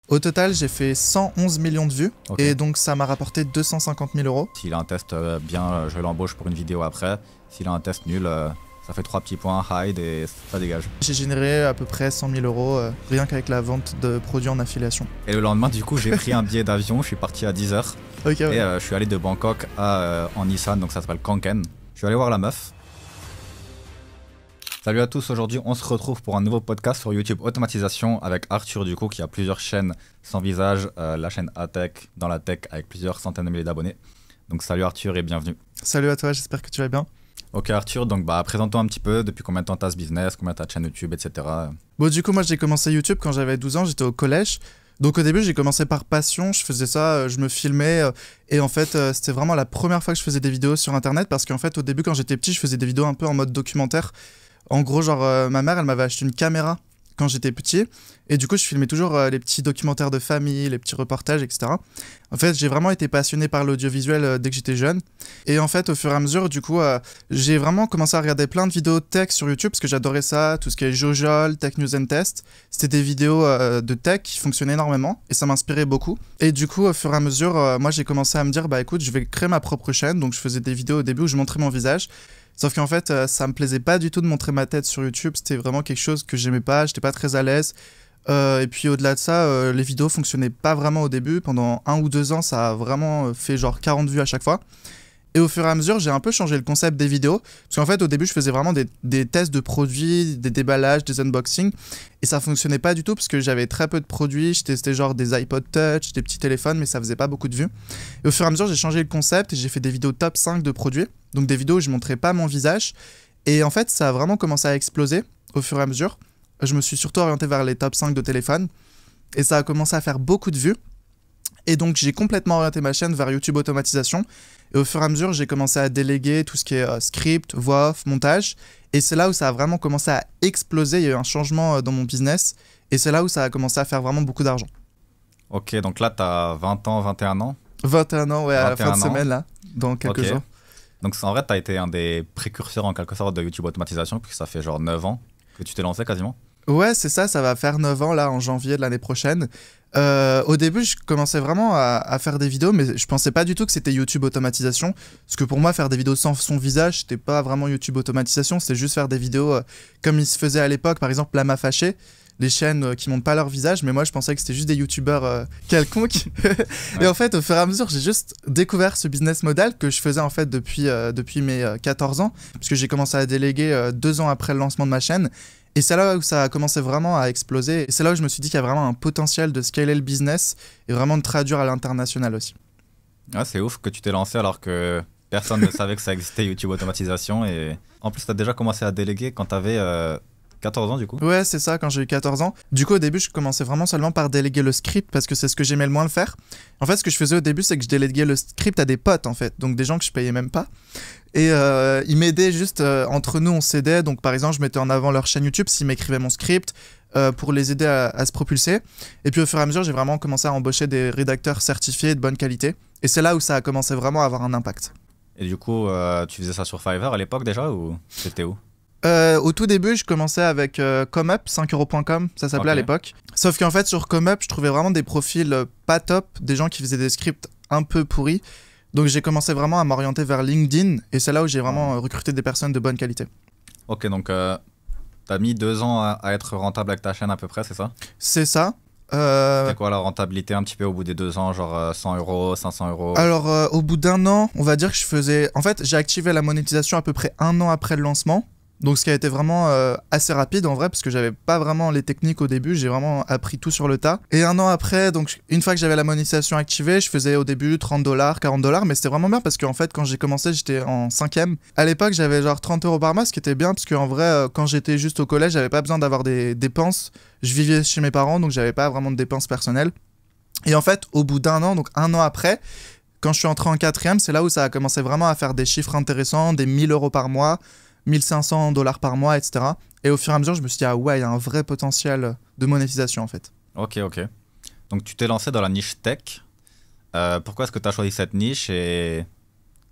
Au total, j'ai fait 111 millions de vues et donc ça m'a rapporté 250 000 euros. S'il a un test bien, je l'embauche pour une vidéo après. S'il a un test nul, ça fait 3 petits points, hide et ça dégage. J'ai généré à peu près 100 000 euros rien qu'avec la vente de produits en affiliation. Et le lendemain, du coup, j'ai pris un billet d'avion, je suis parti à 10 h. Okay, ouais. Et je suis allé de Bangkok en Nissan, donc ça s'appelle Kanken. Je suis allé voir la meuf. Salut à tous, aujourd'hui on se retrouve pour un nouveau podcast sur YouTube Automatisation avec Arthur du coup qui a plusieurs chaînes sans visage, la chaîne A-Tech dans la tech avec plusieurs centaines de milliers d'abonnés. Donc salut Arthur et bienvenue. Salut à toi, j'espère que tu vas bien. Ok Arthur, donc présente-toi un petit peu, depuis combien de temps t'as ce business, combien t'as de chaîne YouTube, etc. Bon du coup moi j'ai commencé YouTube quand j'avais 12 ans, j'étais au collège. Donc au début j'ai commencé par passion, je faisais ça, je me filmais et en fait c'était vraiment la première fois que je faisais des vidéos sur internet parce qu'en fait au début quand j'étais petit je faisais des vidéos un peu en mode documentaire. En gros, genre, ma mère, elle m'avait acheté une caméra quand j'étais petit. Et du coup, je filmais toujours les petits documentaires de famille, les petits reportages, etc. En fait, j'ai vraiment été passionné par l'audiovisuel dès que j'étais jeune. Et en fait, au fur et à mesure, du coup, j'ai vraiment commencé à regarder plein de vidéos tech sur YouTube parce que j'adorais ça, tout ce qui est Jojol, Tech News and Test. C'était des vidéos de tech qui fonctionnaient énormément et ça m'inspirait beaucoup. Et du coup, au fur et à mesure, moi, j'ai commencé à me dire, bah écoute, je vais créer ma propre chaîne. Donc, je faisais des vidéos au début où je montrais mon visage. Sauf qu'en fait, ça me plaisait pas du tout de montrer ma tête sur YouTube. C'était vraiment quelque chose que j'aimais pas, j'étais pas très à l'aise. Et puis au-delà de ça, les vidéos fonctionnaient pas vraiment au début. Pendant 1 ou 2 ans, ça a vraiment fait genre 40 vues à chaque fois. Et au fur et à mesure, j'ai un peu changé le concept des vidéos. Parce qu'en fait, au début, je faisais vraiment des tests de produits, des déballages, des unboxings. Et ça fonctionnait pas du tout parce que j'avais très peu de produits. Je testais genre des iPod Touch, des petits téléphones, mais ça faisait pas beaucoup de vues. Et au fur et à mesure, j'ai changé le concept et j'ai fait des vidéos top 5 de produits. Donc des vidéos où je montrais pas mon visage. Et en fait, ça a vraiment commencé à exploser au fur et à mesure. Je me suis surtout orienté vers les top 5 de téléphone. Et ça a commencé à faire beaucoup de vues. Et donc, j'ai complètement orienté ma chaîne vers YouTube Automatisation. Et au fur et à mesure, j'ai commencé à déléguer tout ce qui est script, voix off, montage. Et c'est là où ça a vraiment commencé à exploser. Il y a eu un changement dans mon business. Et c'est là où ça a commencé à faire vraiment beaucoup d'argent. Ok, donc là, t'as 20 ans, 21 ans 21 ans, ouais, à la fin de ans. semaine, là, dans quelques jours. Donc en vrai, t'as été un des précurseurs en quelque sorte de YouTube Automatisation, puisque ça fait genre 9 ans que tu t'es lancé quasiment. Ouais, c'est ça, ça va faire 9 ans là en janvier de l'année prochaine. Au début, je commençais vraiment à faire des vidéos, mais je pensais pas du tout que c'était YouTube Automatisation. Parce que pour moi, faire des vidéos sans son visage, c'était pas vraiment YouTube Automatisation, c'était juste faire des vidéos comme il se faisait à l'époque, par exemple Lama Fâché, les chaînes qui montrent pas leur visage, mais moi je pensais que c'était juste des youtubeurs quelconques. Ouais. Et en fait, au fur et à mesure, j'ai juste découvert ce business model que je faisais en fait depuis mes 14 ans, parce que j'ai commencé à déléguer 2 ans après le lancement de ma chaîne. Et c'est là où ça a commencé vraiment à exploser. Et c'est là où je me suis dit qu'il y a vraiment un potentiel de scaler le business et vraiment de traduire à l'international aussi. Ah, c'est ouf que tu t'es lancé alors que personne ne savait que ça existait YouTube Automatisation. Et en plus, tu as déjà commencé à déléguer quand tu avais 14 ans du coup. Ouais, c'est ça, quand j'ai eu 14 ans. Du coup, au début, je commençais vraiment seulement par déléguer le script parce que c'est ce que j'aimais le moins le faire. En fait, ce que je faisais au début, c'est que je déléguais le script à des potes, en fait. Donc des gens que je payais même pas. Et ils m'aidaient juste, entre nous, on s'aidait. Donc par exemple, je mettais en avant leur chaîne YouTube s'ils m'écrivaient mon script pour les aider à se propulser. Et puis au fur et à mesure, j'ai vraiment commencé à embaucher des rédacteurs certifiés de bonne qualité. Et c'est là où ça a commencé vraiment à avoir un impact. Et du coup, tu faisais ça sur Fiverr à l'époque déjà ou c'était où? Au tout début, je commençais avec ComeUp, 5euros.com, ça s'appelait à l'époque. Sauf qu'en fait, sur ComeUp, je trouvais vraiment des profils pas top, des gens qui faisaient des scripts un peu pourris. Donc j'ai commencé vraiment à m'orienter vers LinkedIn, et c'est là où j'ai vraiment recruté des personnes de bonne qualité. Ok, donc t'as mis 2 ans à être rentable avec ta chaîne à peu près, c'est ça? C'est ça. C'était quoi la rentabilité un petit peu au bout des 2 ans, genre 100 euros, 500 euros? Alors au bout d'1 an, on va dire que je faisais... En fait, j'ai activé la monétisation à peu près 1 an après le lancement. Donc ce qui a été vraiment assez rapide en vrai, parce que j'avais pas vraiment les techniques au début, j'ai vraiment appris tout sur le tas. Et 1 an après, donc une fois que j'avais la monétisation activée, je faisais au début 30 $, 40 $, mais c'était vraiment bien parce qu'en fait quand j'ai commencé j'étais en 5e. À l'époque j'avais genre 30 euros par mois, ce qui était bien parce qu'en vrai quand j'étais juste au collège j'avais pas besoin d'avoir des dépenses. Je vivais chez mes parents donc j'avais pas vraiment de dépenses personnelles. Et en fait au bout d'1 an, donc 1 an après, quand je suis entré en 4e, c'est là où ça a commencé vraiment à faire des chiffres intéressants, des 1000 euros par mois, 1500 $ par mois, etc. Et au fur et à mesure, je me suis dit, ah ouais, il y a un vrai potentiel de monétisation en fait. Ok. Donc tu t'es lancé dans la niche tech. Pourquoi est-ce que tu as choisi cette niche et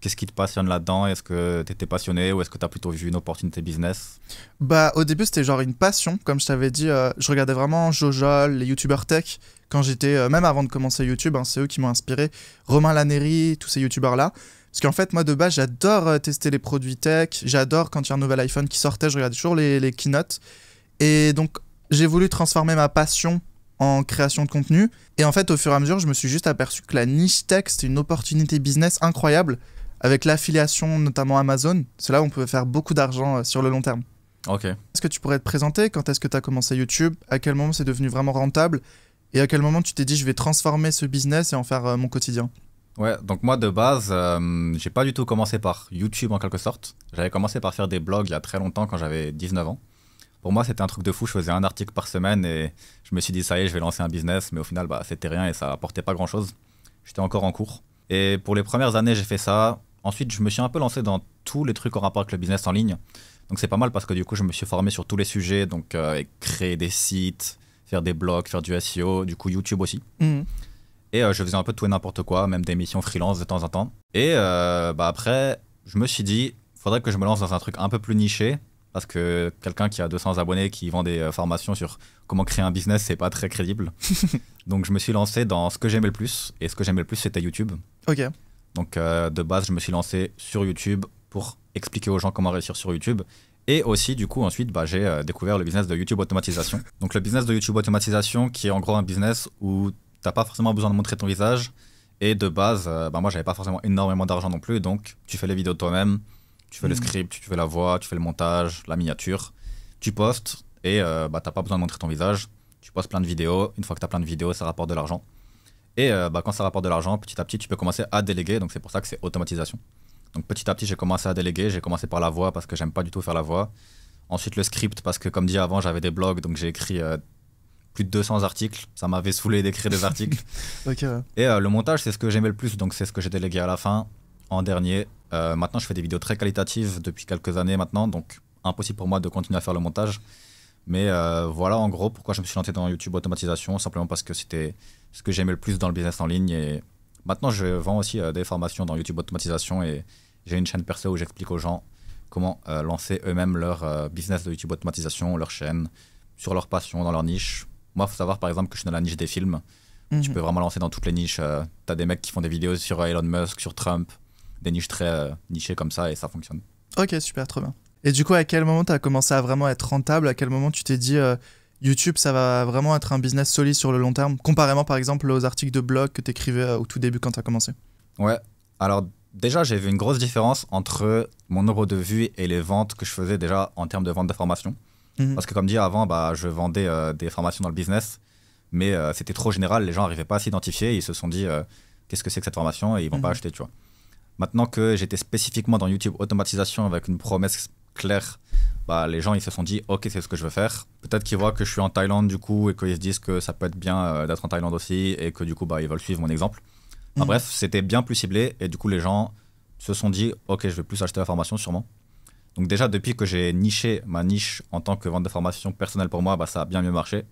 Qu'est-ce qui te passionne là-dedans? Est-ce que tu étais passionné ou est-ce que tu as plutôt vu une opportunité business? Bah, au début, c'était genre une passion. Comme je t'avais dit, je regardais vraiment Jojol, les youtubeurs tech. Quand j'étais, même avant de commencer YouTube, hein, c'est eux qui m'ont inspiré. Romain Laneri, tous ces youtubeurs-là. Parce qu'en fait, moi, de base, j'adore tester les produits tech. J'adore quand il y a un nouvel iPhone qui sortait, je regardais toujours les keynotes. Et donc, j'ai voulu transformer ma passion en création de contenu. Et en fait, au fur et à mesure, je me suis juste aperçu que la niche tech, c'était une opportunité business incroyable. Avec l'affiliation, notamment Amazon, c'est là où on peut faire beaucoup d'argent sur le long terme. Ok. Est-ce que tu pourrais te présenter? Quand est-ce que tu as commencé YouTube? À quel moment c'est devenu vraiment rentable? Et à quel moment tu t'es dit, je vais transformer ce business et en faire mon quotidien? Ouais, donc moi de base, j'ai pas du tout commencé par YouTube en quelque sorte. J'avais commencé par faire des blogs il y a très longtemps quand j'avais 19 ans. Pour moi, c'était un truc de fou. Je faisais un article par semaine et je me suis dit, ça y est, je vais lancer un business. Mais au final, bah, c'était rien et ça apportait pas grand-chose. J'étais encore en cours. Et pour les premières années, j'ai fait ça. Ensuite, je me suis un peu lancé dans tous les trucs en rapport avec le business en ligne. Donc c'est pas mal parce que du coup, je me suis formé sur tous les sujets. Donc créer des sites, faire des blogs, faire du SEO, du coup YouTube aussi. Et je faisais un peu tout et n'importe quoi, même des missions freelance de temps en temps. Et bah, après, je me suis dit, faudrait que je me lance dans un truc un peu plus niché. Parce que quelqu'un qui a 200 abonnés qui vend des formations sur comment créer un business, c'est pas très crédible. Donc je me suis lancé dans ce que j'aimais le plus. Et ce que j'aimais le plus, c'était YouTube. Ok. Donc de base, je me suis lancé sur YouTube pour expliquer aux gens comment réussir sur YouTube. Et aussi, du coup, ensuite, bah, j'ai découvert le business de YouTube automatisation. Donc le business de YouTube automatisation, qui est en gros un business où t'as pas forcément besoin de montrer ton visage. Et de base, bah, moi, j'avais pas forcément énormément d'argent non plus. Donc tu fais les vidéos toi-même. Tu fais le script, tu fais la voix, tu fais le montage, la miniature. Tu postes et bah, t'as pas besoin de montrer ton visage. Tu postes plein de vidéos. Une fois que tu as plein de vidéos, ça rapporte de l'argent. Et bah, quand ça rapporte de l'argent, petit à petit, tu peux commencer à déléguer. Donc c'est pour ça que c'est automatisation. Donc petit à petit, j'ai commencé à déléguer. J'ai commencé par la voix parce que j'aime pas du tout faire la voix. Ensuite, le script parce que, comme dit avant, j'avais des blogs. Donc j'ai écrit plus de 200 articles. Ça m'avait saoulé d'écrire des articles. Ok. Et le montage, c'est ce que j'aimais le plus. Donc c'est ce que j'ai délégué à la fin, en dernier. Maintenant, je fais des vidéos très qualitatives depuis quelques années maintenant, donc impossible pour moi de continuer à faire le montage. Mais voilà en gros pourquoi je me suis lancé dans YouTube automatisation, simplement parce que c'était ce que j'aimais le plus dans le business en ligne. Et maintenant, je vends aussi des formations dans YouTube automatisation et j'ai une chaîne perso où j'explique aux gens comment lancer eux-mêmes leur business de YouTube automatisation, leur chaîne, sur leur passion, dans leur niche. Moi, il faut savoir par exemple que je suis dans la niche des films. Tu peux vraiment lancer dans toutes les niches. T'as des mecs qui font des vidéos sur Elon Musk, sur Trump, des niches très nichées comme ça et ça fonctionne. Ok, super, trop bien. Et du coup, à quel moment tu as commencé à vraiment être rentable? À quel moment tu t'es dit YouTube, ça va vraiment être un business solide sur le long terme, comparément par exemple aux articles de blog que tu écrivais au tout début quand tu as commencé? Ouais, alors déjà j'ai vu une grosse différence entre mon nombre de vues et les ventes que je faisais déjà en termes de vente de formation. Parce que comme dit avant, bah, je vendais des formations dans le business, mais c'était trop général, les gens n'arrivaient pas à s'identifier, ils se sont dit qu'est-ce que c'est que cette formation et ils vont pas acheter, tu vois. Maintenant que j'étais spécifiquement dans YouTube automatisation avec une promesse claire, bah, les gens ils se sont dit ok, c'est ce que je veux faire. Peut-être qu'ils voient que je suis en Thaïlande du coup et qu'ils se disent que ça peut être bien d'être en Thaïlande aussi et que du coup bah, ils veulent suivre mon exemple. Enfin, bref, c'était bien plus ciblé et du coup les gens se sont dit ok, je vais plus acheter la formation sûrement. Donc déjà depuis que j'ai niché ma niche en tant que vente de formation personnelle pour moi, bah, ça a bien mieux marché.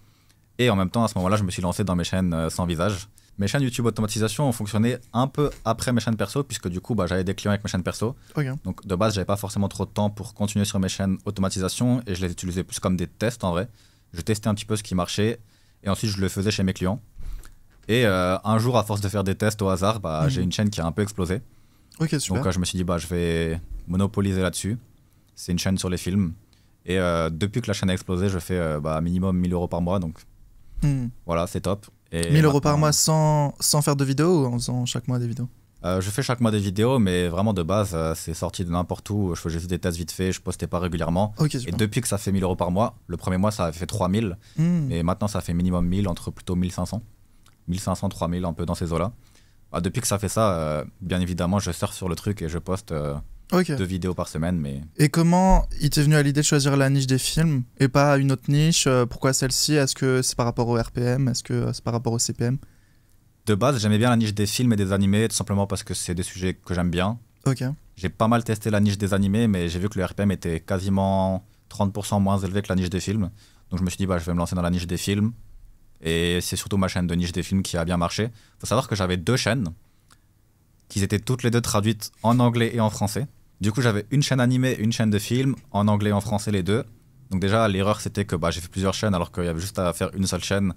Et en même temps à ce moment-là je me suis lancé dans mes chaînes sans visage. Mes chaînes YouTube automatisation ont fonctionné un peu après mes chaînes perso, puisque du coup, bah, j'avais des clients avec mes chaînes perso. Ok. Donc de base, j'avais pas forcément trop de temps pour continuer sur mes chaînes automatisation et je les utilisais plus comme des tests en vrai. Je testais un petit peu ce qui marchait et ensuite je le faisais chez mes clients. Et un jour, à force de faire des tests au hasard, bah, j'ai une chaîne qui a un peu explosé. Ok, super. Donc je me suis dit, bah, je vais monopoliser là-dessus. C'est une chaîne sur les films. Et depuis que la chaîne a explosé, je fais bah, minimum 1000 € par mois. Donc voilà, c'est top. Et 1000 € par mois sans faire de vidéos ou en faisant chaque mois des vidéos? Je fais chaque mois des vidéos, mais vraiment de base, c'est sorti de n'importe où. Je faisais juste des tests vite fait, je postais pas régulièrement. Ok, Et super. depuis que ça fait 1000 € par mois, le premier mois ça a fait 3000. Et maintenant ça fait minimum 1000, entre plutôt 1500. 1500, 3000, un peu dans ces eaux-là. Bah, depuis que ça fait ça, bien évidemment, je surfe sur le truc et je poste 2 vidéos par semaine. Mais Et comment il t'est venu à l'idée de choisir la niche des films et pas une autre niche? Pourquoi celle-ci? Est-ce que c'est par rapport au RPM? Est-ce que c'est par rapport au CPM? de base, j'aimais bien la niche des films et des animés, tout simplement parce que c'est des sujets que j'aime bien. Ok. J'ai pas mal testé la niche des animés, mais j'ai vu que le RPM était quasiment 30% moins élevé que la niche des films. Donc je me suis dit, bah, je vais me lancer dans la niche des films. Et c'est surtout ma chaîne de niche des films qui a bien marché. Faut savoir que j'avais 2 chaînes. qu'ils étaient toutes les deux traduites en anglais et en français. Du coup, j'avais une chaîne animée, une chaîne de films, en anglais et en français les deux. Donc déjà, l'erreur, c'était que j'ai fait plusieurs chaînes alors qu'il y avait juste à faire une seule chaîne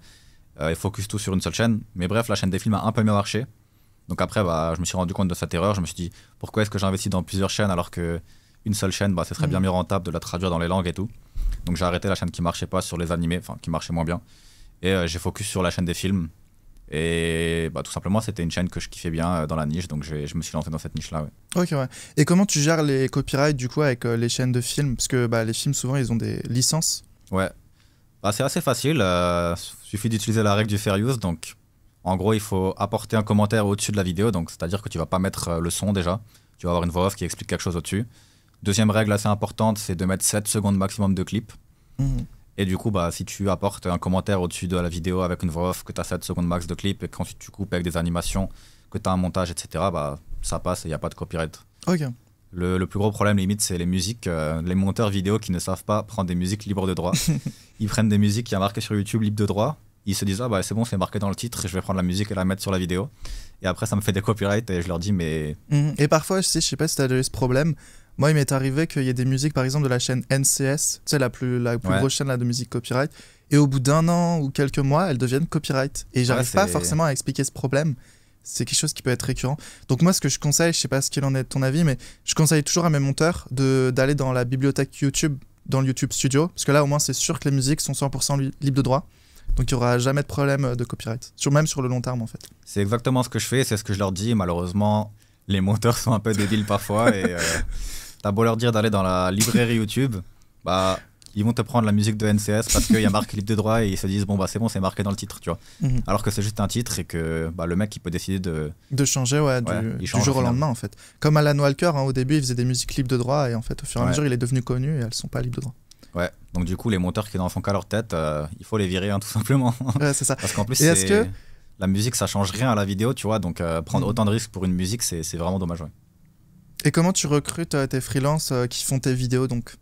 et focus tout sur une seule chaîne. Mais bref, la chaîne des films a un peu mieux marché. Donc après, je me suis rendu compte de cette erreur. Je me suis dit, pourquoi est-ce que j'investis dans plusieurs chaînes alors qu'une seule chaîne, ce serait bien mieux rentable de la traduire dans les langues et tout. Donc j'ai arrêté la chaîne qui marchait pas sur les animés, enfin qui marchait moins bien. Et j'ai focus sur la chaîne des films. Et tout simplement, c'était une chaîne que je kiffais bien dans la niche, donc je me suis lancé dans cette niche-là. Ouais. Ok, ouais. Et comment tu gères les copyrights du coup avec les chaînes de films? Parce que les films, souvent, ils ont des licences. Ouais. C'est assez facile. Suffit d'utiliser la règle du fair use. Donc, en gros, il faut apporter un commentaire au-dessus de la vidéo. Donc, c'est-à-dire que tu vas pas mettre le son déjà. Tu vas avoir une voix off qui explique quelque chose au-dessus. Deuxième règle assez importante, c'est de mettre 7 secondes maximum de clip. Et du coup, si tu apportes un commentaire au-dessus de la vidéo avec une voix off, que tu as 7 secondes max de clip et qu'ensuite tu coupes avec des animations, que tu as un montage, etc., ça passe et il n'y a pas de copyright. Ok. Le plus gros problème, limite, c'est les musiques. Les monteurs vidéo qui ne savent pas prendre des musiques libres de droit. Ils prennent des musiques qui sont marquées sur YouTube libres de droit. Ils se disent, c'est bon, c'est marqué dans le titre, je vais prendre la musique et la mettre sur la vidéo. Et après, ça me fait des copyrights et je leur dis, mais. Et parfois, je sais pas si tu as déjà eu ce problème. Moi, il m'est arrivé qu'il y ait des musiques, par exemple, de la chaîne NCS, tu sais, la plus grosse chaîne là, de musique copyright. Et au bout d'un an ou quelques mois, elles deviennent copyright. Et j'arrive pas forcément à expliquer ce problème. C'est quelque chose qui peut être récurrent. Donc moi, ce que je conseille, je sais pas ce qu'il en est de ton avis, mais je conseille toujours à mes monteurs d'aller dans la bibliothèque YouTube, dans le YouTube Studio, parce que là, au moins, c'est sûr que les musiques sont 100% libres de droit. Donc il n'y aura jamais de problème de copyright, même sur le long terme en fait. C'est exactement ce que je fais, c'est ce que je leur dis. Malheureusement, les monteurs sont un peu débiles parfois et t'as beau leur dire d'aller dans la librairie YouTube, ils vont te prendre la musique de NCS parce qu'il y a marqué libre de droit et ils se disent c'est bon, c'est marqué dans le titre, tu vois. Alors que c'est juste un titre et que le mec il peut décider de changer du jour au lendemain en fait. Comme Alan Walker, au début il faisait des musiques libres de droit et en fait au fur et à mesure il est devenu connu et elles sont pas libres de droit. Ouais, donc du coup les monteurs qui n'en font qu'à leur tête, il faut les virer tout simplement. Ouais, c'est ça. Parce qu'en plus que la musique ça change rien à la vidéo, tu vois, donc prendre autant de risques pour une musique c'est vraiment dommage. Ouais. Et comment tu recrutes tes freelances qui font tes vidéos donc?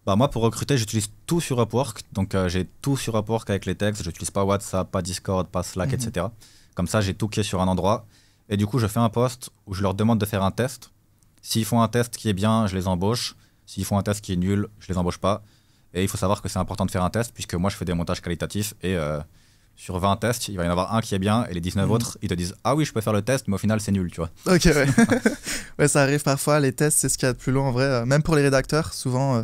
Moi pour recruter j'utilise tout sur Upwork, donc j'ai tout sur Upwork avec les textes, j'utilise pas WhatsApp, pas Discord, pas Slack, etc. Comme ça j'ai tout qui est sur un endroit et du coup je fais un post où je leur demande de faire un test. S'ils font un test qui est bien, je les embauche. S'ils font un test qui est nul, je les embauche pas. Et il faut savoir que c'est important de faire un test puisque moi je fais des montages qualitatifs et sur 20 tests, il va y en avoir un qui est bien et les 19 autres, ils te disent ah oui, je peux faire le test, mais au final c'est nul, tu vois. Ok, ouais. Ouais, ça arrive parfois, les tests c'est ce qu'il y a de plus long en vrai. Même pour les rédacteurs, souvent,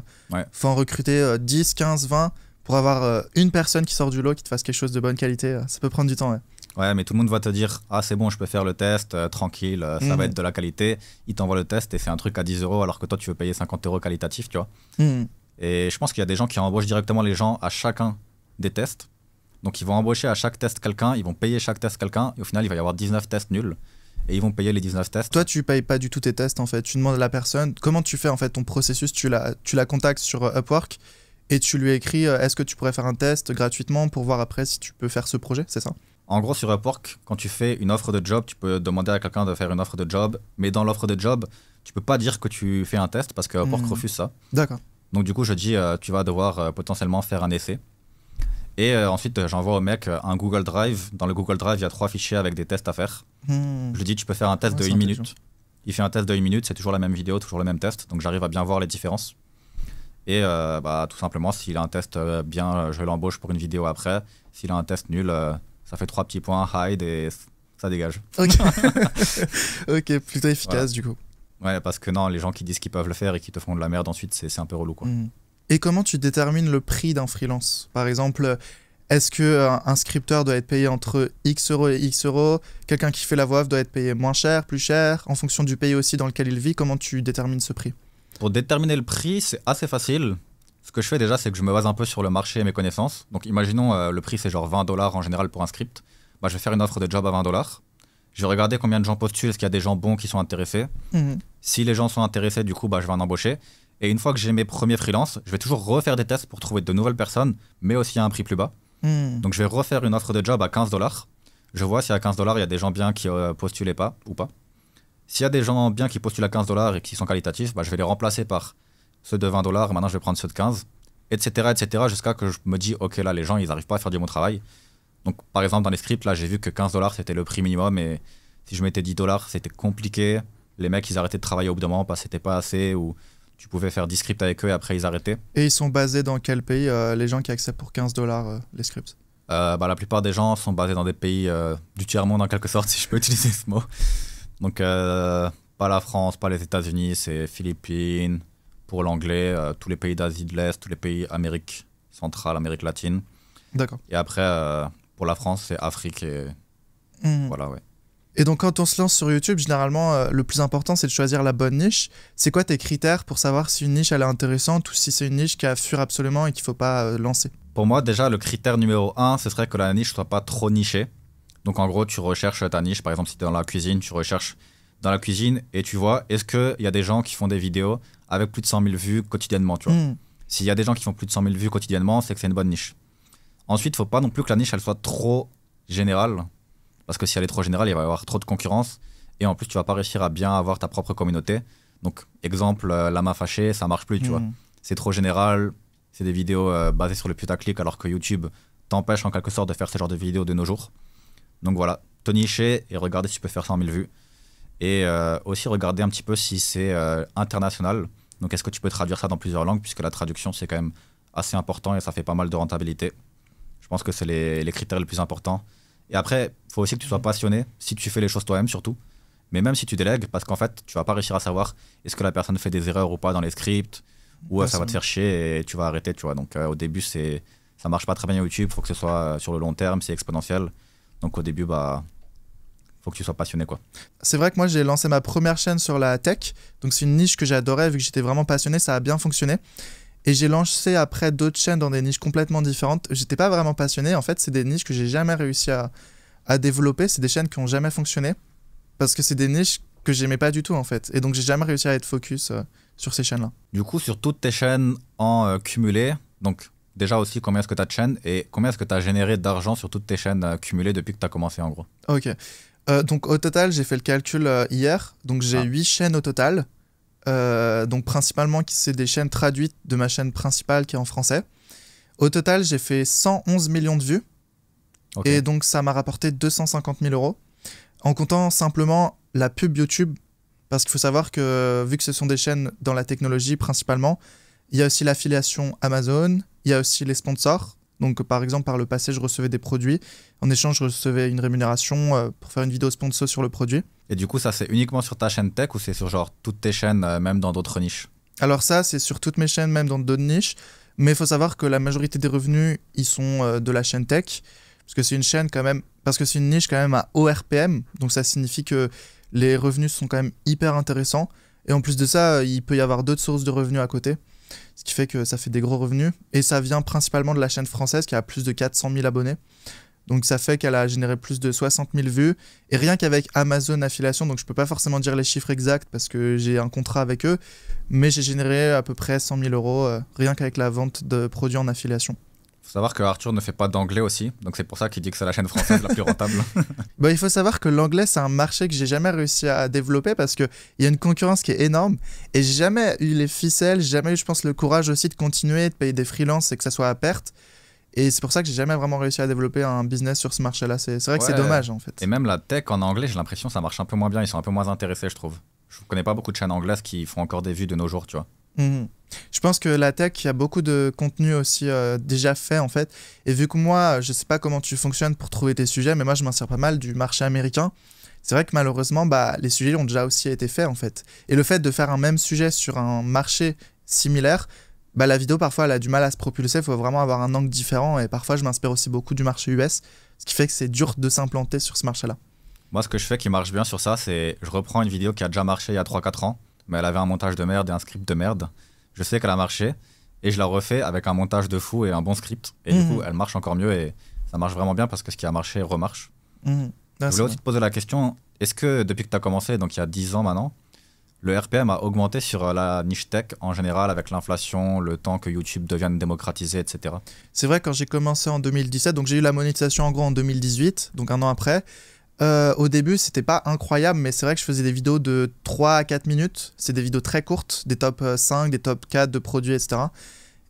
faut en recruter 10, 15, 20 pour avoir une personne qui sort du lot qui te fasse quelque chose de bonne qualité. Ça peut prendre du temps, ouais. Ouais, mais tout le monde va te dire ah c'est bon, je peux faire le test, tranquille, ça va être de la qualité. Il t'envoie le test et c'est un truc à 10 € alors que toi tu veux payer 50 € qualitatif, tu vois. Et je pense qu'il y a des gens qui embauchent directement les gens à chacun des tests. Donc ils vont embaucher à chaque test quelqu'un, ils vont payer chaque test quelqu'un et au final il va y avoir 19 tests nuls et ils vont payer les 19 tests. Toi tu payes pas du tout tes tests en fait, tu demandes à la personne comment tu fais en fait ton processus, tu la contactes sur Upwork et tu lui écris est-ce que tu pourrais faire un test gratuitement pour voir après si tu peux faire ce projet, c'est ça? En gros, sur Upwork, quand tu fais une offre de job, tu peux demander à quelqu'un de faire une offre de job, mais dans l'offre de job, tu peux pas dire que tu fais un test parce que Upwork refuse ça. D'accord. Donc du coup, je dis, tu vas devoir potentiellement faire un essai. Et ensuite, j'envoie au mec un Google Drive. Dans le Google Drive, il y a 3 fichiers avec des tests à faire. Je lui dis, tu peux faire un test de 1 minute. Il fait un test de 1 minute, c'est toujours la même vidéo, toujours le même test. Donc j'arrive à bien voir les différences. Et tout simplement, s'il a un test bien, je l'embauche pour une vidéo après. S'il a un test nul... ça fait 3 petits points, hide et ça dégage. Ok, ok, plutôt efficace du coup. Ouais, parce que non, les gens qui disent qu'ils peuvent le faire et qui te font de la merde ensuite, c'est un peu relou quoi. Et comment tu détermines le prix d'un freelance? Par exemple, est-ce qu'un scripteur doit être payé entre X € et X €? Quelqu'un qui fait la voix off doit être payé moins cher, plus cher? En fonction du pays aussi dans lequel il vit, comment tu détermines ce prix? Pour déterminer le prix, c'est assez facile. Ce que je fais déjà, c'est que je me base un peu sur le marché et mes connaissances. Donc imaginons le prix c'est genre 20 $ en général pour un script. Je vais faire une offre de job à 20 $. Je vais regarder combien de gens postulent, est-ce qu'il y a des gens bons qui sont intéressés. Si les gens sont intéressés, du coup, je vais en embaucher. Et une fois que j'ai mes premiers freelances, je vais toujours refaire des tests pour trouver de nouvelles personnes, mais aussi à un prix plus bas. Donc je vais refaire une offre de job à 15 $. Je vois si à 15 $, il y a des gens bien qui postulaient pas ou pas. S'il y a des gens bien qui postulent à 15 $ et qui sont qualitatifs, je vais les remplacer par ceux de 20 $, et maintenant je vais prendre ceux de 15, etc. jusqu'à que je me dis, ok, là, les gens, ils n'arrivent pas à faire du bon travail. Donc, par exemple, dans les scripts, là, j'ai vu que 15 $ c'était le prix minimum, et si Si je mettais 10 $, c'était compliqué. Les mecs, ils arrêtaient de travailler au bout d'un moment parce que c'était pas assez, ou tu pouvais faire 10 scripts avec eux et après ils arrêtaient. Et ils sont basés dans quel pays, les gens qui acceptent pour 15 $ les scripts? La plupart des gens sont basés dans des pays du tiers-monde en quelque sorte, si je peux utiliser ce mot. Donc pas la France, pas les États-Unis, c'est Philippines, pour l'anglais, tous les pays d'Asie de l'Est, tous les pays Amérique centrale, Amérique latine. D'accord. Et après, pour la France, c'est Afrique et voilà, ouais. Et donc quand on se lance sur YouTube, généralement, le plus important, c'est de choisir la bonne niche. C'est quoi tes critères pour savoir si une niche elle est intéressante ou si c'est une niche qui a fuir absolument et qu'il faut pas lancer? Pour moi, déjà, le critère numéro 1, ce serait que la niche soit pas trop nichée. Donc en gros, tu recherches ta niche. Par exemple, si tu es dans la cuisine, tu recherches dans la cuisine et tu vois, est-ce qu'il y a des gens qui font des vidéos avec plus de 100 000 vues quotidiennement, tu vois. S'il y a des gens qui font plus de 100 000 vues quotidiennement, c'est que c'est une bonne niche. Ensuite, il ne faut pas non plus que la niche elle soit trop générale. Parce que si elle est trop générale, il va y avoir trop de concurrence. Et en plus, tu vas pas réussir à bien avoir ta propre communauté. Donc, exemple, Lama Fâché, ça marche plus, tu vois. C'est trop général. C'est des vidéos basées sur le putaclic, alors que YouTube t'empêche en quelque sorte de faire ce genre de vidéos de nos jours. Donc voilà, te nicher et regarder si tu peux faire 100 000 vues. Et aussi regarder un petit peu si c'est international. Donc, est-ce que tu peux traduire ça dans plusieurs langues, puisque la traduction, c'est quand même assez important et ça fait pas mal de rentabilité. Je pense que c'est les critères les plus importants. Et après, il faut aussi que tu sois passionné, si tu fais les choses toi-même surtout. Mais même si tu délègues, parce qu'en fait, tu vas pas réussir à savoir est-ce que la personne fait des erreurs ou pas dans les scripts, ou ça va te faire chier et tu vas arrêter, tu vois. Donc au début, ça marche pas très bien YouTube, il faut que ce soit sur le long terme, c'est exponentiel. Donc au début, faut que tu sois passionné, quoi. C'est vrai que moi, j'ai lancé ma première chaîne sur la tech. Donc c'est une niche que j'adorais, vu que j'étais vraiment passionné, ça a bien fonctionné. Et j'ai lancé après d'autres chaînes dans des niches complètement différentes. J'étais pas vraiment passionné. En fait, c'est des niches que j'ai jamais réussi à développer. C'est des chaînes qui ont jamais fonctionné. Parce que c'est des niches que j'aimais pas du tout, en fait. Et donc, j'ai jamais réussi à être focus sur ces chaînes-là. Du coup, sur toutes tes chaînes en cumulé, donc déjà aussi, combien est-ce que tu as de chaînes et combien est-ce que tu as généré d'argent sur toutes tes chaînes cumulées depuis que tu as commencé, en gros? Ok. Donc, au total, j'ai fait le calcul hier. Donc, j'ai 8 chaînes au total. Donc principalement c'est des chaînes traduites de ma chaîne principale qui est en français. Au total, j'ai fait 111 millions de vues. Et donc ça m'a rapporté 250 000 €. En comptant simplement la pub YouTube, parce qu'il faut savoir que vu que ce sont des chaînes dans la technologie principalement, il y a aussi l'affiliation Amazon, il y a aussi les sponsors. Donc par exemple, par le passé, je recevais des produits. En échange, je recevais une rémunération pour faire une vidéo sponsor sur le produit. Et du coup, ça c'est uniquement sur ta chaîne tech ou c'est sur genre toutes tes chaînes, même dans d'autres niches? Alors ça, c'est sur toutes mes chaînes, même dans d'autres niches. Mais il faut savoir que la majorité des revenus, ils sont de la chaîne tech. Parce que c'est une chaîne quand même, parce que c'est une niche quand même à haut RPM. Donc ça signifie que les revenus sont quand même hyper intéressants. Et en plus de ça, il peut y avoir d'autres sources de revenus à côté. Ce qui fait que ça fait des gros revenus. Et ça vient principalement de la chaîne française qui a plus de 400 000 abonnés. Donc ça fait qu'elle a généré plus de 60 000 vues. Et rien qu'avec Amazon Affiliation, donc je peux pas forcément dire les chiffres exacts parce que j'ai un contrat avec eux, mais j'ai généré à peu près 100 000 € rien qu'avec la vente de produits en affiliation. Il faut savoir que Arthur ne fait pas d'anglais aussi, donc c'est pour ça qu'il dit que c'est la chaîne française la plus rentable. Il faut savoir que l'anglais, c'est un marché que j'ai jamais réussi à développer parce qu'il y a une concurrence qui est énorme et j'ai jamais eu les ficelles, j'ai jamais eu, je pense, le courage aussi de continuer, de payer des freelances et que ça soit à perte. Et c'est pour ça que j'ai jamais vraiment réussi à développer un business sur ce marché-là. C'est vrai que c'est dommage, en fait. Et même la tech en anglais, j'ai l'impression que ça marche un peu moins bien. Ils sont un peu moins intéressés, je trouve. Je connais pas beaucoup de chaînes anglaises qui font encore des vues de nos jours, tu vois. Je pense que la tech, il y a beaucoup de contenu aussi déjà fait, en fait. Et vu que moi, je sais pas comment tu fonctionnes pour trouver tes sujets, mais moi, je m'inspire pas mal du marché américain. C'est vrai que malheureusement, les sujets ont déjà aussi été faits, en fait. Et le fait de faire un même sujet sur un marché similaire, la vidéo, parfois, elle a du mal à se propulser. Il faut vraiment avoir un angle différent. Et parfois, je m'inspire aussi beaucoup du marché US. Ce qui fait que c'est dur de s'implanter sur ce marché-là. Moi, ce que je fais qui marche bien sur ça, c'est je reprends une vidéo qui a déjà marché il y a 3-4 ans, mais elle avait un montage de merde et un script de merde. Je sais qu'elle a marché et je la refais avec un montage de fou et un bon script. Et du coup, elle marche encore mieux et ça marche vraiment bien parce que ce qui a marché remarche. Je voulais aussi te poser la question, est-ce que depuis que tu as commencé, donc il y a 10 ans maintenant, le RPM a augmenté sur la niche tech en général avec l'inflation, le temps que YouTube devienne démocratisé, etc. C'est vrai, quand j'ai commencé en 2017, donc j'ai eu la monétisation en gros en 2018, donc un an après. Au début, c'était pas incroyable, mais c'est vrai que je faisais des vidéos de 3 à 4 minutes. C'est des vidéos très courtes, des top 5, des top 4 de produits, etc.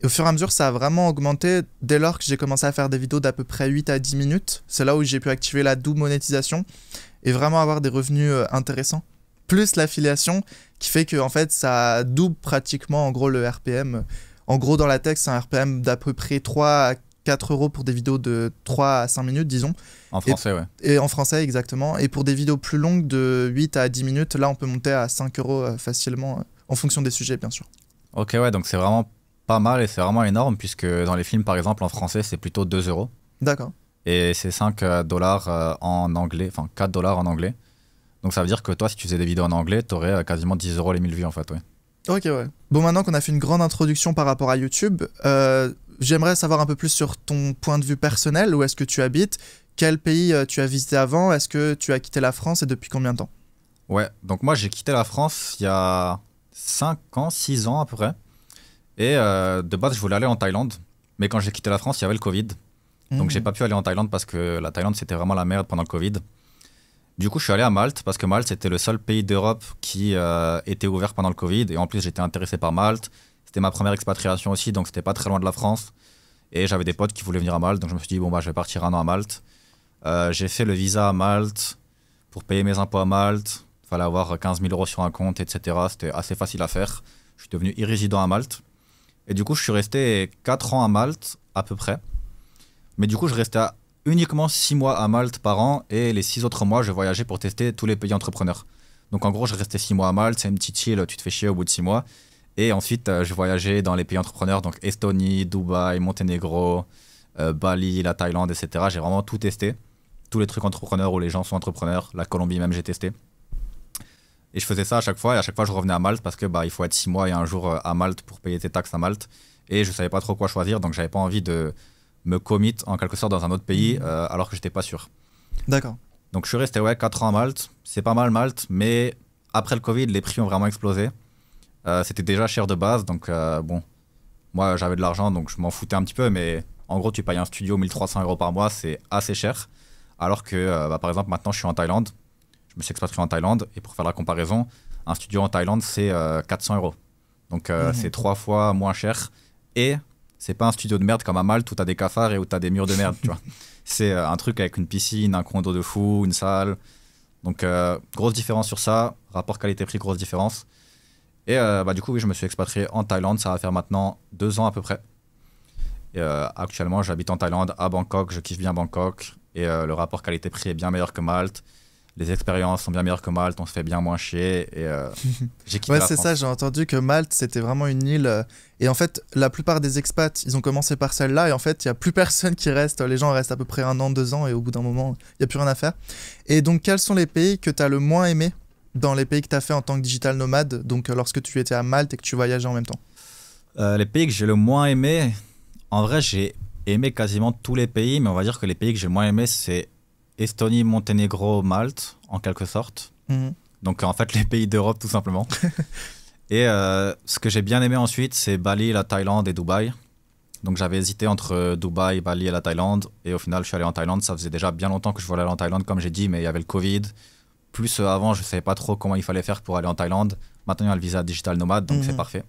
Et au fur et à mesure, ça a vraiment augmenté dès lors que j'ai commencé à faire des vidéos d'à peu près 8 à 10 minutes. C'est là où j'ai pu activer la double monétisation. et vraiment avoir des revenus intéressants. Plus l'affiliation qui fait que en fait, ça double pratiquement en gros le RPM. En gros, dans la tech, c'est un RPM d'à peu près 3 à 4 euros pour des vidéos de 3 à 5 minutes, disons. En français, ouais. Et en français, exactement. Et pour des vidéos plus longues de 8 à 10 minutes, là, on peut monter à 5 euros facilement, en fonction des sujets, bien sûr. Ok, ouais, donc c'est vraiment pas mal et c'est vraiment énorme, puisque dans les films, par exemple, en français, c'est plutôt 2 euros. D'accord. Et c'est 5 dollars en anglais, enfin 4 dollars en anglais. Donc ça veut dire que toi, si tu faisais des vidéos en anglais, t'aurais quasiment 10 euros les 1000 vues, en fait, ouais. Ok, ouais. Bon, maintenant qu'on a fait une grande introduction par rapport à YouTube, j'aimerais savoir un peu plus sur ton point de vue personnel. Où est-ce que tu habites? Quel pays tu as visité avant? Est-ce que tu as quitté la France et depuis combien de temps? Ouais, donc moi, j'ai quitté la France il y a 5 ans, 6 ans à peu près. Et de base, je voulais aller en Thaïlande. Mais quand j'ai quitté la France, il y avait le Covid. Donc j'ai pas pu aller en Thaïlande parce que la Thaïlande, c'était vraiment la merde pendant le Covid. Du coup, je suis allé à Malte parce que Malte, c'était le seul pays d'Europe qui était ouvert pendant le Covid. Et en plus, j'étais intéressé par Malte. C'était ma première expatriation aussi, donc c'était pas très loin de la France. Et j'avais des potes qui voulaient venir à Malte, donc je me suis dit, bon, bah, je vais partir 1 an à Malte. J'ai fait le visa à Malte pour payer mes impôts à Malte. Il fallait avoir 15 000 euros sur un compte, etc. C'était assez facile à faire. Je suis devenu e-résident à Malte. Et du coup, je suis resté 4 ans à Malte, à peu près. Mais du coup, je restais uniquement 6 mois à Malte par an et les 6 autres mois, je voyageais pour tester tous les pays entrepreneurs. Donc en gros, je restais 6 mois à Malte, c'est une petite île, tu te fais chier au bout de 6 mois. Et ensuite, je voyageais dans les pays entrepreneurs, donc Estonie, Dubaï, Monténégro, Bali, la Thaïlande, etc. J'ai vraiment tout testé. Tous les trucs entrepreneurs où les gens sont entrepreneurs. La Colombie même, j'ai testé. Et je faisais ça à chaque fois. Et à chaque fois, je revenais à Malte parce que il faut être 6 mois et un jour à Malte pour payer tes taxes à Malte. Et je savais pas trop quoi choisir, donc j'avais pas envie de me commit en quelque sorte dans un autre pays alors que j'étais pas sûr. D'accord. Donc je suis resté 4 ans à Malte. C'est pas mal Malte, mais après le Covid, les prix ont vraiment explosé. C'était déjà cher de base, donc bon, moi j'avais de l'argent, donc je m'en foutais un petit peu, mais en gros tu payes un studio 1300 euros par mois, c'est assez cher. Alors que par exemple maintenant je suis en Thaïlande, je me suis expatrié en Thaïlande, et pour faire la comparaison, un studio en Thaïlande c'est 400 euros. Donc c'est 3 fois moins cher, et c'est pas un studio de merde comme à Malte où t'as des cafards et où t'as des murs de merde, tu vois. C'est un truc avec une piscine, un condo de fou, une salle. Donc grosse différence sur ça, rapport qualité-prix, grosse différence. Et du coup, oui, je me suis expatrié en Thaïlande, ça va faire maintenant 2 ans à peu près. Et actuellement, j'habite en Thaïlande, à Bangkok, je kiffe bien Bangkok. Et le rapport qualité-prix est bien meilleur que Malte. Les expériences sont bien meilleures que Malte, on se fait bien moins chier. Et j'ai quitté la France. Ouais, c'est ça, j'ai entendu que Malte, c'était vraiment une île. Et en fait, la plupart des expats, ils ont commencé par celle-là. Et en fait, il n'y a plus personne qui reste. Les gens restent à peu près 1 an, 2 ans. Et au bout d'un moment, il n'y a plus rien à faire. Et donc, quels sont les pays que tu as le moins aimé dans les pays que tu as fait en tant que digital nomade, donc lorsque tu étais à Malte et que tu voyageais en même temps? Les pays que j'ai le moins aimé, en vrai, j'ai aimé quasiment tous les pays, mais on va dire que les pays que j'ai le moins aimé, c'est Estonie, Monténégro, Malte, en quelque sorte. Donc en fait, les pays d'Europe, tout simplement. Et ce que j'ai bien aimé ensuite, c'est Bali, la Thaïlande et Dubaï. Donc j'avais hésité entre Dubaï, Bali et la Thaïlande. Et au final, je suis allé en Thaïlande. Ça faisait déjà bien longtemps que je voulais aller en Thaïlande, comme j'ai dit, mais il y avait le Covid. Plus avant, je ne savais pas trop comment il fallait faire pour aller en Thaïlande. Maintenant, il y a le visa digital nomade, donc c'est parfait.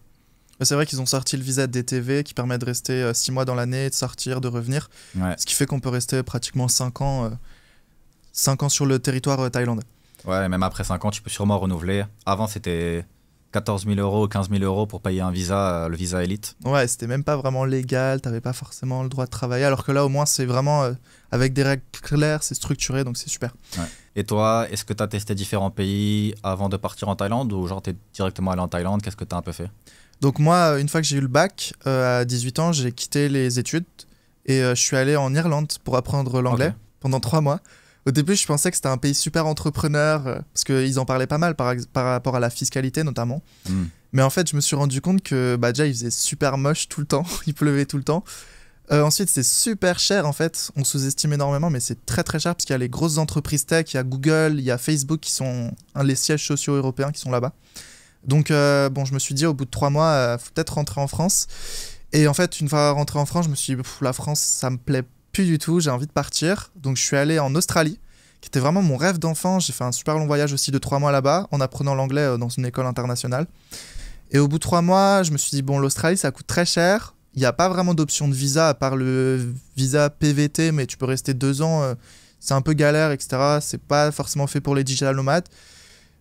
C'est vrai qu'ils ont sorti le visa DTV qui permet de rester 6 mois dans l'année, de sortir, de revenir. Ouais. Ce qui fait qu'on peut rester pratiquement 5 ans sur le territoire thaïlandais. Ouais, même après 5 ans, tu peux sûrement renouveler. Avant, c'était 14 000 euros, 15 000 euros pour payer un visa, le visa élite. Ouais, c'était même pas vraiment légal, t'avais pas forcément le droit de travailler, alors que là, au moins, c'est vraiment avec des règles claires, c'est structuré, donc c'est super. Ouais. Et toi, est-ce que tu as testé différents pays avant de partir en Thaïlande ou genre t'es directement allé en Thaïlande? Qu'est-ce que tu as un peu fait? Donc moi, une fois que j'ai eu le bac, à 18 ans, j'ai quitté les études et je suis allé en Irlande pour apprendre l'anglais pendant 3 mois. Au début, je pensais que c'était un pays super entrepreneur parce qu'ils en parlaient pas mal par rapport à la fiscalité notamment. Mais en fait, je me suis rendu compte que déjà, il faisait super moche tout le temps, il pleuvait tout le temps. Ensuite, c'est super cher en fait. On sous-estime énormément, mais c'est très très cher parce qu'il y a les grosses entreprises tech, il y a Google, il y a Facebook qui sont les sièges sociaux européens qui sont là-bas. Donc, je me suis dit au bout de 3 mois, faut peut-être rentrer en France. Et en fait, une fois rentré en France, je me suis dit, la France, ça me plaît plus du tout, j'ai envie de partir. Donc, je suis allé en Australie, qui était vraiment mon rêve d'enfant. J'ai fait un super long voyage aussi de 3 mois là-bas, en apprenant l'anglais dans une école internationale. Et au bout de 3 mois, je me suis dit, l'Australie, ça coûte très cher. Il n'y a pas vraiment d'option de visa, à part le visa PVT, mais tu peux rester 2 ans c'est un peu galère, etc. C'est pas forcément fait pour les digital nomades.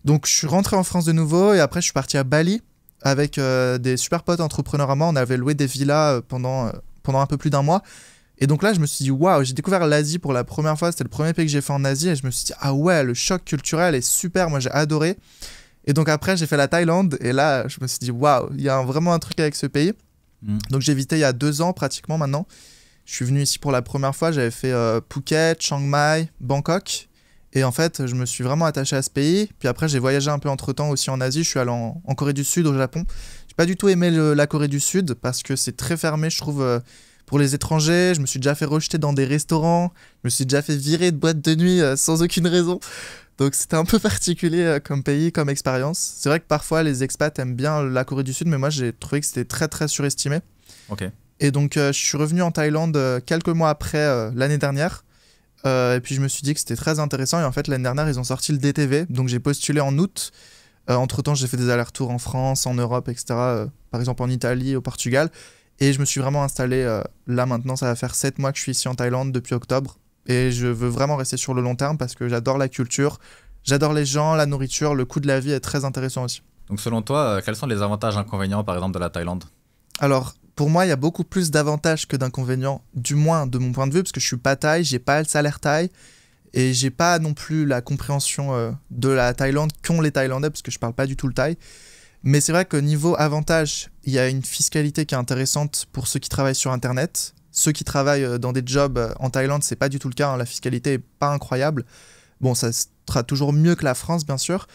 Donc je suis rentré en France de nouveau et après je suis parti à Bali avec des super potes entrepreneurs à moi. On avait loué des villas pendant un peu plus d'un mois. Et donc là, je me suis dit, waouh, j'ai découvert l'Asie pour la première fois. C'était le premier pays que j'ai fait en Asie. Et je me suis dit, ah ouais, le choc culturel est super. Moi, j'ai adoré. Et donc après, j'ai fait la Thaïlande. Et là, je me suis dit, waouh, il y a vraiment un truc avec ce pays. Donc j'ai visité il y a 2 ans pratiquement maintenant. Je suis venu ici pour la première fois. J'avais fait Phuket, Chiang Mai, Bangkok. Et en fait, je me suis vraiment attaché à ce pays. Puis après, j'ai voyagé un peu entre-temps aussi en Asie. Je suis allé en Corée du Sud, au Japon. J'ai pas du tout aimé la Corée du Sud parce que c'est très fermé, je trouve, pour les étrangers. Je me suis déjà fait rejeter dans des restaurants. Je me suis déjà fait virer de boîte de nuit sans aucune raison. Donc c'était un peu particulier comme pays, comme expérience. C'est vrai que parfois, les expats aiment bien la Corée du Sud, mais moi, j'ai trouvé que c'était très, très surestimé. Ok. Et donc, je suis revenu en Thaïlande quelques mois après, l'année dernière. Et puis je me suis dit que c'était très intéressant. Et en fait, l'année dernière, ils ont sorti le DTV. Donc j'ai postulé en août. Entre-temps, j'ai fait des allers-retours en France, en Europe, etc. Par exemple en Italie, au Portugal. Et je me suis vraiment installé là maintenant. Ça va faire 7 mois que je suis ici en Thaïlande depuis octobre. Et je veux vraiment rester sur le long terme parce que j'adore la culture. J'adore les gens, la nourriture. Le coût de la vie est très intéressant aussi. Donc selon toi, quels sont les avantages et inconvénients par exemple de la Thaïlande? Alors, pour moi, il y a beaucoup plus d'avantages que d'inconvénients, du moins de mon point de vue, parce que je suis pas thaï, j'ai pas le salaire thaï, et j'ai pas non plus la compréhension de la Thaïlande qu'ont les Thaïlandais, parce que je parle pas du tout le thaï. Mais c'est vrai que niveau avantage, il y a une fiscalité qui est intéressante pour ceux qui travaillent sur Internet. Ceux qui travaillent dans des jobs en Thaïlande, c'est pas du tout le cas, hein, la fiscalité est pas incroyable. Bon, ça sera toujours mieux que la France, bien sûr.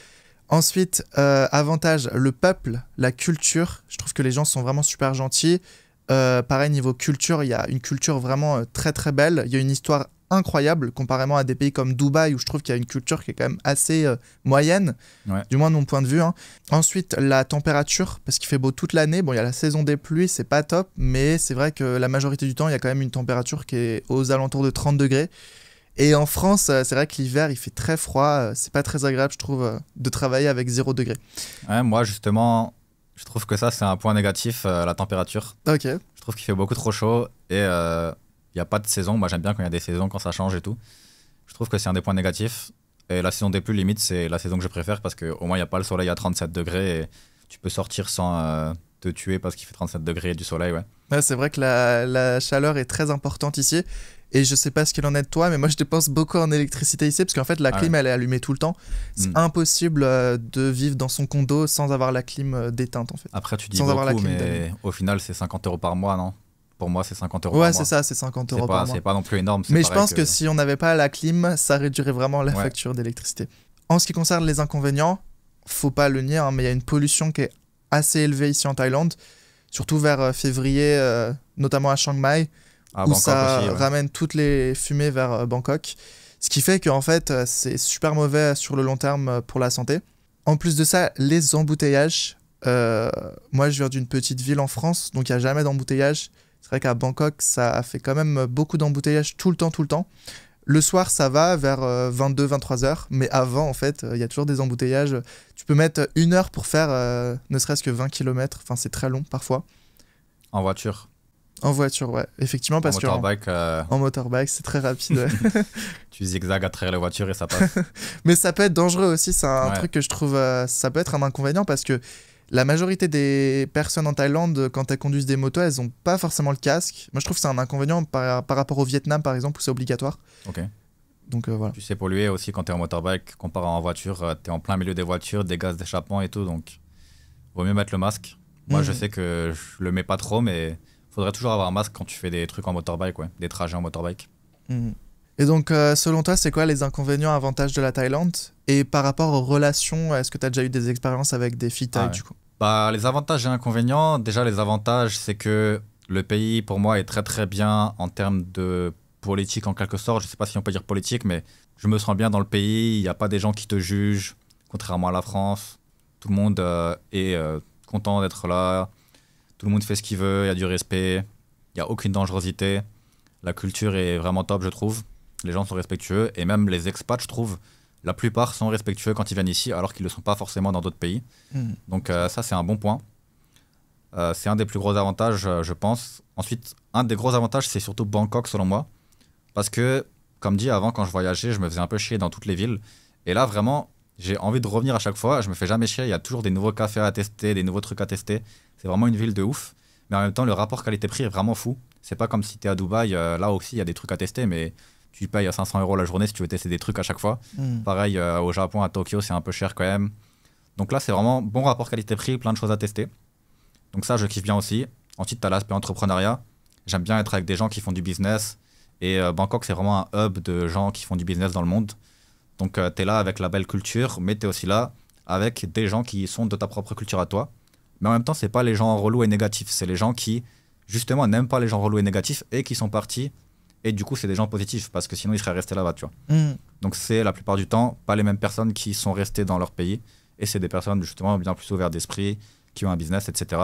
Ensuite, avantage, le peuple, la culture. Je trouve que les gens sont vraiment super gentils. Pareil, niveau culture, il y a une culture vraiment très très belle. Il y a une histoire incroyable comparément à des pays comme Dubaï où je trouve qu'il y a une culture qui est quand même assez moyenne, du moins de mon point de vue. Hein. Ensuite, la température, parce qu'il fait beau toute l'année. Bon, il y a la saison des pluies, c'est pas top, mais c'est vrai que la majorité du temps, il y a quand même une température qui est aux alentours de 30 degrés. Et en France, c'est vrai que l'hiver, il fait très froid. C'est pas très agréable, je trouve, de travailler avec 0 degré. Ouais, moi, justement, je trouve que ça, c'est un point négatif, la température. Ok. Je trouve qu'il fait beaucoup trop chaud et il n'y a pas de saison. Moi, j'aime bien quand il y a des saisons, quand ça change et tout. Je trouve que c'est un des points négatifs. Et la saison des pluies, limite, c'est la saison que je préfère parce qu'au moins, il n'y a pas le soleil à 37 degrés et tu peux sortir sans te tuer parce qu'il fait 37 degrés et du soleil, ouais. Ouais, c'est vrai que la chaleur est très importante ici. Et je sais pas ce qu'il en est de toi, mais moi je dépense beaucoup en électricité ici parce qu'en fait la clim elle est allumée tout le temps. C'est impossible de vivre dans son condo sans avoir la clim d'éteinte en fait. Après tu dis sans beaucoup, mais au final c'est 50 € par mois, non? Pour moi c'est 50 € par mois. Ouais, c'est ça, c'est 50 € par mois. C'est pas non plus énorme. Mais je pense que si on n'avait pas la clim, ça réduirait vraiment la facture d'électricité. En ce qui concerne les inconvénients, faut pas le nier, hein, mais il y a une pollution qui est assez élevée ici en Thaïlande, surtout vers février, notamment à Chiang Mai. Où Bangkok ça aussi, ramène toutes les fumées vers Bangkok. Ce qui fait qu'en fait, c'est super mauvais sur le long terme pour la santé. En plus de ça, les embouteillages. Moi, je viens d'une petite ville en France, donc il n'y a jamais d'embouteillage. C'est vrai qu'à Bangkok, ça fait quand même beaucoup d'embouteillages tout le temps. Le soir, ça va vers 22-23 heures, mais avant, en fait, il y a toujours des embouteillages. Tu peux mettre 1 heure pour faire ne serait-ce que 20 km. Enfin, c'est très long parfois. En voiture? En voiture, ouais, effectivement, parce en motorbike, c'est très rapide. Ouais. Tu zigzags à travers les voitures et ça passe. Mais ça peut être dangereux aussi, c'est un truc que je trouve, ça peut être un inconvénient parce que la majorité des personnes en Thaïlande, quand elles conduisent des motos, elles n'ont pas forcément le casque. Moi, je trouve que c'est un inconvénient par rapport au Vietnam, par exemple, où c'est obligatoire. Ok. Donc voilà. Tu sais polluer aussi quand tu es en motorbike, comparé en voiture, tu es en plein milieu des voitures, des gaz d'échappement et tout, donc vaut mieux mettre le masque. Moi, je sais que je le mets pas trop, mais faudrait toujours avoir un masque quand tu fais des trucs en motorbike, des trajets en motorbike. Et donc, selon toi, c'est quoi les inconvénients, avantages de la Thaïlande? Et par rapport aux relations, est-ce que tu as déjà eu des expériences avec des filles thaï du coup? Bah, les avantages et inconvénients, déjà les avantages, c'est que le pays, pour moi, est très très bien en termes de politique en quelque sorte. Je sais pas si on peut dire politique, mais je me sens bien dans le pays. Il n'y a pas des gens qui te jugent, contrairement à la France. Tout le monde est content d'être là. Tout le monde fait ce qu'il veut, il y a du respect, il n'y a aucune dangerosité. La culture est vraiment top, je trouve. Les gens sont respectueux. Et même les expats, je trouve, la plupart sont respectueux quand ils viennent ici, alors qu'ils ne le sont pas forcément dans d'autres pays. Donc ça, c'est un bon point. C'est un des plus gros avantages, je pense. Ensuite, un des gros avantages, c'est surtout Bangkok, selon moi. Parce que comme dit avant, quand je voyageais, je me faisais un peu chier dans toutes les villes. Et là, vraiment, j'ai envie de revenir à chaque fois. Je me fais jamais chier. Il y a toujours des nouveaux cafés à tester, des nouveaux trucs à tester. C'est vraiment une ville de ouf. Mais en même temps, le rapport qualité-prix est vraiment fou. C'est pas comme si tu es à Dubaï. Là aussi, il y a des trucs à tester, mais tu payes à 500 € la journée si tu veux tester des trucs à chaque fois. Pareil, au Japon, à Tokyo, c'est un peu cher quand même. Donc là, c'est vraiment bon rapport qualité-prix, plein de choses à tester. Donc ça, je kiffe bien aussi. Ensuite, tu as l'aspect entrepreneuriat. J'aime bien être avec des gens qui font du business. Et Bangkok, c'est vraiment un hub de gens qui font du business dans le monde. Donc, tu es là avec la belle culture, mais tu es aussi là avec des gens qui sont de ta propre culture à toi. Mais en même temps, c'est pas les gens relous et négatifs. C'est les gens qui, justement, n'aiment pas les gens relous et négatifs et qui sont partis. Et du coup, c'est des gens positifs parce que sinon, ils seraient restés là-bas, tu vois. Donc, c'est la plupart du temps pas les mêmes personnes qui sont restées dans leur pays. Et c'est des personnes, justement, bien plus ouvertes d'esprit, qui ont un business, etc.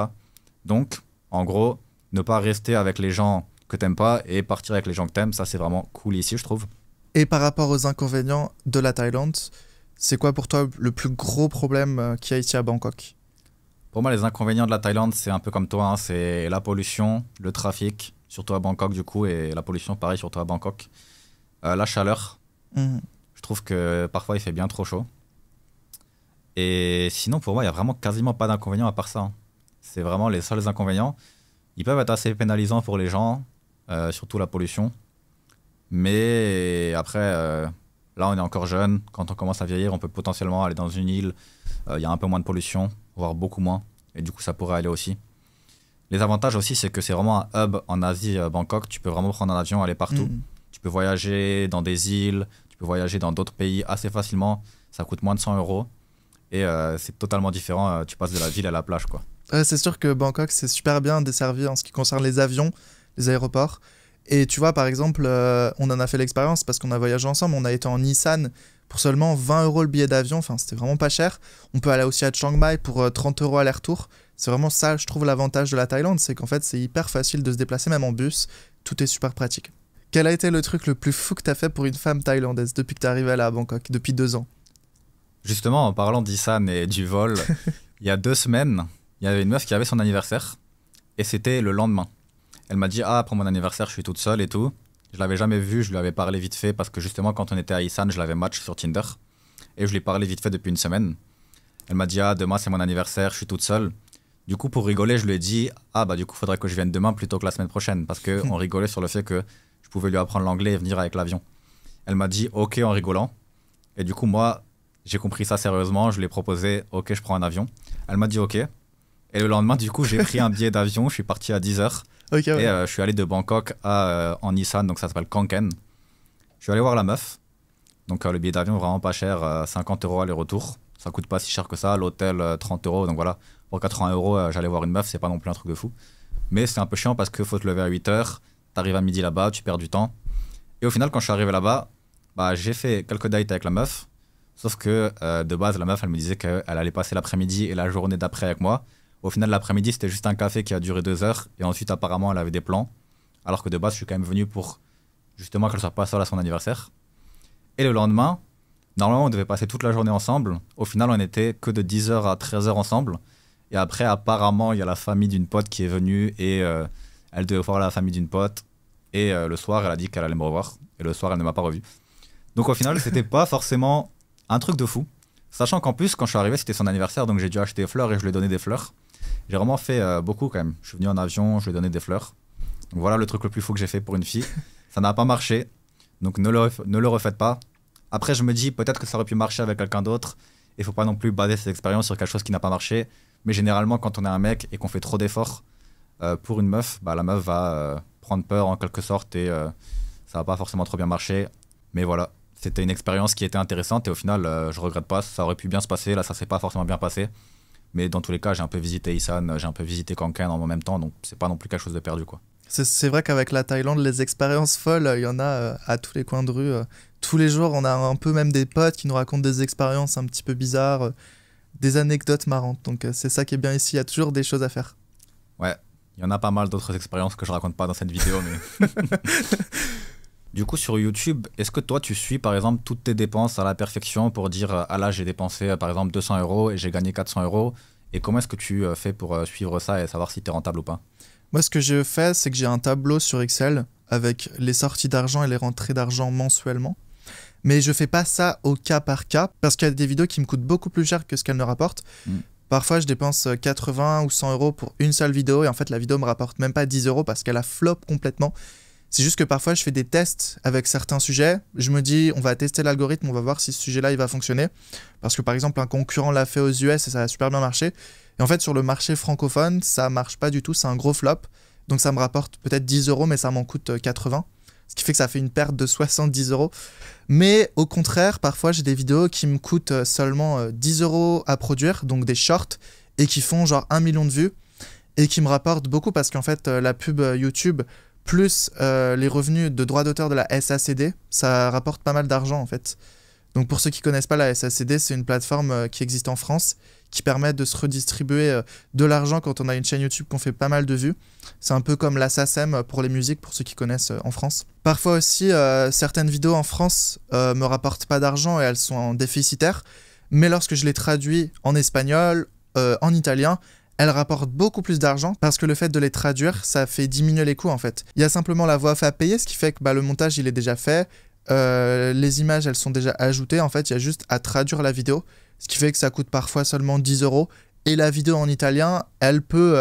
Donc, en gros, ne pas rester avec les gens que t'aimes pas et partir avec les gens que t'aimes, ça, c'est vraiment cool ici, je trouve. Et par rapport aux inconvénients de la Thaïlande, c'est quoi pour toi le plus gros problème qu'il y a ici à Bangkok? Pour moi, les inconvénients de la Thaïlande, c'est un peu comme toi, hein, c'est la pollution, le trafic, surtout à Bangkok du coup, et la pollution, pareil, surtout à Bangkok. La chaleur, je trouve que parfois il fait bien trop chaud. Et sinon, pour moi, il n'y a vraiment quasiment pas d'inconvénients à part ça, hein. C'est vraiment les seuls inconvénients. Ils peuvent être assez pénalisants pour les gens, surtout la pollution. Mais après, là, on est encore jeune. Quand on commence à vieillir, on peut potentiellement aller dans une île. Il y a un peu moins de pollution, voire beaucoup moins. Et du coup, ça pourrait aller aussi. Les avantages aussi, c'est que c'est vraiment un hub en Asie, Bangkok. Tu peux vraiment prendre un avion, aller partout. Tu peux voyager dans des îles, tu peux voyager dans d'autres pays assez facilement. Ça coûte moins de 100 €. Et c'est totalement différent. Tu passes de la ville à la plage, quoi. C'est sûr que Bangkok, c'est super bien desservi en ce qui concerne les avions, les aéroports. Et tu vois, par exemple, on en a fait l'expérience parce qu'on a voyagé ensemble. On a été en Nissan pour seulement 20 € le billet d'avion. Enfin, c'était vraiment pas cher. On peut aller aussi à Chiang Mai pour 30 € aller-retour. C'est vraiment ça, je trouve, l'avantage de la Thaïlande. C'est qu'en fait, c'est hyper facile de se déplacer, même en bus. Tout est super pratique. Quel a été le truc le plus fou que tu as fait pour une femme thaïlandaise depuis que tu es arrivé là à Bangkok, depuis 2 ans? Justement, en parlant d'Isan et du vol, il y a 2 semaines, il y avait une meuf qui avait son anniversaire. Et c'était le lendemain. Elle m'a dit, ah, pour mon anniversaire, je suis toute seule et tout. Je l'avais jamais vue, je lui avais parlé vite fait parce que justement, quand on était à Isan, je l'avais match sur Tinder. Et je lui ai parlé vite fait depuis une semaine. Elle m'a dit, ah, demain, c'est mon anniversaire, je suis toute seule. Du coup, pour rigoler, je lui ai dit, ah, bah, du coup, faudrait que je vienne demain plutôt que la semaine prochaine. Parce qu'on rigolait sur le fait que je pouvais lui apprendre l'anglais et venir avec l'avion. Elle m'a dit, ok, en rigolant. Et du coup, moi, j'ai compris ça sérieusement. Je lui ai proposé, ok, je prends un avion. Elle m'a dit, ok. Et le lendemain, du coup, j'ai pris un billet d'avion. Je suis parti à 10 h. Okay, ouais. Et je suis allé de Bangkok en Nissan, donc ça s'appelle Khon Kaen. Je suis allé voir la meuf. Donc le billet d'avion vraiment pas cher, 50 € aller-retour. Ça coûte pas si cher que ça. L'hôtel, 30 €. Donc voilà, pour 80 €, j'allais voir une meuf. C'est pas non plus un truc de fou. Mais c'est un peu chiant parce qu'il faut te lever à 8 h. T'arrives à midi là-bas, tu perds du temps. Et au final, quand je suis arrivé là-bas, bah, j'ai fait quelques dates avec la meuf. Sauf que de base, la meuf, elle me disait qu'elle allait passer l'après-midi et la journée d'après avec moi. Au final, l'après-midi, c'était juste un café qui a duré 2 heures. Et ensuite, apparemment, elle avait des plans. Alors que de base, je suis quand même venu pour justement qu'elle soit pas seule à son anniversaire. Et le lendemain, normalement, on devait passer toute la journée ensemble. Au final, on n'était que de 10 h à 13 h ensemble. Et après, apparemment, il y a la famille d'une pote qui est venue. Et elle devait voir la famille d'une pote. Et le soir, elle a dit qu'elle allait me revoir. Et le soir, elle ne m'a pas revu. Donc au final, c'était pas forcément un truc de fou. Sachant qu'en plus, quand je suis arrivé, c'était son anniversaire. Donc j'ai dû acheter des fleurs et je lui ai donné des fleurs. J'ai vraiment fait beaucoup quand même. Je suis venu en avion, je lui ai donné des fleurs. Donc voilà le truc le plus fou que j'ai fait pour une fille. Ça n'a pas marché, donc ne le refaites pas. Après, je me dis peut-être que ça aurait pu marcher avec quelqu'un d'autre. Il ne faut pas non plus baser ses expériences sur quelque chose qui n'a pas marché. Mais généralement, quand on est un mec et qu'on fait trop d'efforts pour une meuf, bah, la meuf va prendre peur en quelque sorte et ça va pas forcément trop bien marcher. Mais voilà, c'était une expérience qui était intéressante et au final, je regrette pas. Ça aurait pu bien se passer. Là, ça s'est pas forcément bien passé. Mais dans tous les cas, j'ai un peu visité Isan, j'ai un peu visité Khon Kaen en même temps, donc c'est pas non plus quelque chose de perdu, quoi. C'est vrai qu'avec la Thaïlande, les expériences folles, il y en a à tous les coins de rue. Tous les jours, on a un peu même des potes qui nous racontent des expériences un petit peu bizarres, des anecdotes marrantes. Donc c'est ça qui est bien ici, il y a toujours des choses à faire. Ouais, il y en a pas mal d'autres expériences que je raconte pas dans cette vidéo, mais... Du coup, sur YouTube, est-ce que toi, tu suis par exemple toutes tes dépenses à la perfection pour dire ah là, j'ai dépensé par exemple 200 € et j'ai gagné 400 €? Et comment est-ce que tu fais pour suivre ça et savoir si tu es rentable ou pas? Moi, ce que je fais, c'est que j'ai un tableau sur Excel avec les sorties d'argent et les rentrées d'argent mensuellement. Mais je fais pas ça au cas par cas, parce qu'il y a des vidéos qui me coûtent beaucoup plus cher que ce qu'elles me rapportent. Parfois, je dépense 80 ou 100 euros pour une seule vidéo, et en fait, la vidéo me rapporte même pas 10 euros parce qu'elle a flop complètement. C'est juste que parfois, je fais des tests avec certains sujets. Je me dis, on va tester l'algorithme, on va voir si ce sujet-là, il va fonctionner. Parce que, par exemple, un concurrent l'a fait aux US et ça a super bien marché. Et en fait, sur le marché francophone, ça marche pas du tout, c'est un gros flop. Donc, ça me rapporte peut-être 10 euros, mais ça m'en coûte 80. Ce qui fait que ça fait une perte de 70 euros. Mais au contraire, parfois, j'ai des vidéos qui me coûtent seulement 10 euros à produire, donc des shorts, et qui font genre 1 million de vues, et qui me rapportent beaucoup parce qu'en fait, la pub YouTube, plus les revenus de droits d'auteur de la SACD, ça rapporte pas mal d'argent en fait. Donc pour ceux qui connaissent pas la SACD, c'est une plateforme qui existe en France, qui permet de se redistribuer de l'argent quand on a une chaîne YouTube qu'on fait pas mal de vues. C'est un peu comme la SACEM pour les musiques, pour ceux qui connaissent en France. Parfois aussi, certaines vidéos en France me rapportent pas d'argent et elles sont déficitaires, mais lorsque je les traduis en espagnol, en italien, elles rapportent beaucoup plus d'argent parce que le fait de les traduire, ça fait diminuer les coûts en fait. Il y a simplement la voix off à payer, ce qui fait que le montage il est déjà fait, les images elles sont déjà ajoutées, en fait il y a juste à traduire la vidéo, ce qui fait que ça coûte parfois seulement 10 euros. Et la vidéo en italien, elle peut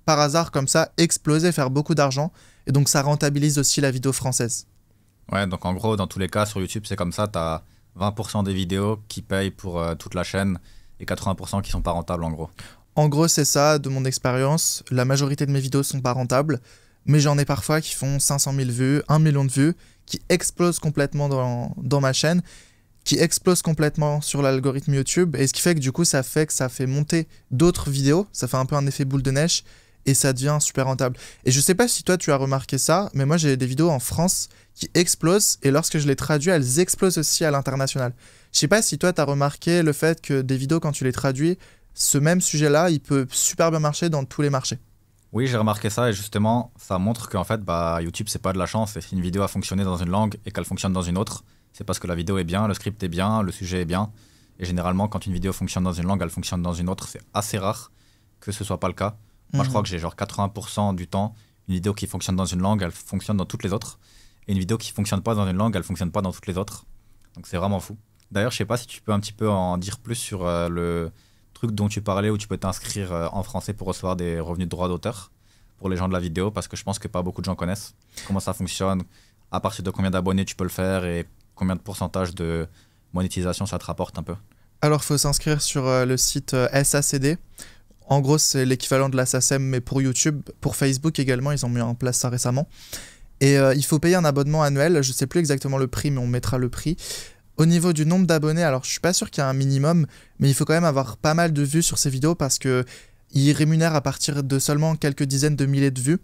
par hasard comme ça exploser, faire beaucoup d'argent, et donc ça rentabilise aussi la vidéo française. Ouais, donc en gros, dans tous les cas, sur YouTube, c'est comme ça, tu as 20% des vidéos qui payent pour toute la chaîne et 80% qui sont pas rentables en gros. En gros, c'est ça, de mon expérience. La majorité de mes vidéos sont pas rentables, mais j'en ai parfois qui font 500 000 vues, 1 million de vues, qui explosent complètement dans ma chaîne, qui explosent complètement sur l'algorithme YouTube, et ce qui fait que du coup, ça fait monter d'autres vidéos, ça fait un peu un effet boule de neige, et ça devient super rentable. Et je sais pas si toi, tu as remarqué ça, mais moi, j'ai des vidéos en France qui explosent, et lorsque je les traduis, elles explosent aussi à l'international. Je sais pas si toi, tu as remarqué le fait que des vidéos, quand tu les traduis, ce même sujet-là, il peut super bien marcher dans tous les marchés. Oui, j'ai remarqué ça et justement, ça montre qu'en fait, YouTube, c'est pas de la chance. Et si une vidéo a fonctionné dans une langue et qu'elle fonctionne dans une autre, c'est parce que la vidéo est bien, le script est bien, le sujet est bien. Et généralement, quand une vidéo fonctionne dans une langue, elle fonctionne dans une autre. C'est assez rare que ce soit pas le cas. Moi, je crois que j'ai genre 80% du temps, une vidéo qui fonctionne dans une langue, elle fonctionne dans toutes les autres. Et une vidéo qui fonctionne pas dans une langue, elle fonctionne pas dans toutes les autres. Donc c'est vraiment fou. D'ailleurs, je sais pas si tu peux un petit peu en dire plus sur le truc dont tu parlais où tu peux t'inscrire en français pour recevoir des revenus de droits d'auteur pour les gens de la vidéo, parce que je pense que pas beaucoup de gens connaissent comment ça fonctionne, à partir de combien d'abonnés tu peux le faire et combien de pourcentage de monétisation ça te rapporte un peu. Alors, il faut s'inscrire sur le site SACD. En gros, c'est l'équivalent de la SACEM, mais pour YouTube. Pour Facebook également, ils ont mis en place ça récemment. Et il faut payer un abonnement annuel. Je ne sais plus exactement le prix, mais on mettra le prix. Au niveau du nombre d'abonnés, alors je suis pas sûr qu'il y a un minimum, mais il faut quand même avoir pas mal de vues sur ces vidéos parce qu'ils rémunèrent à partir de seulement quelques dizaines de milliers de vues.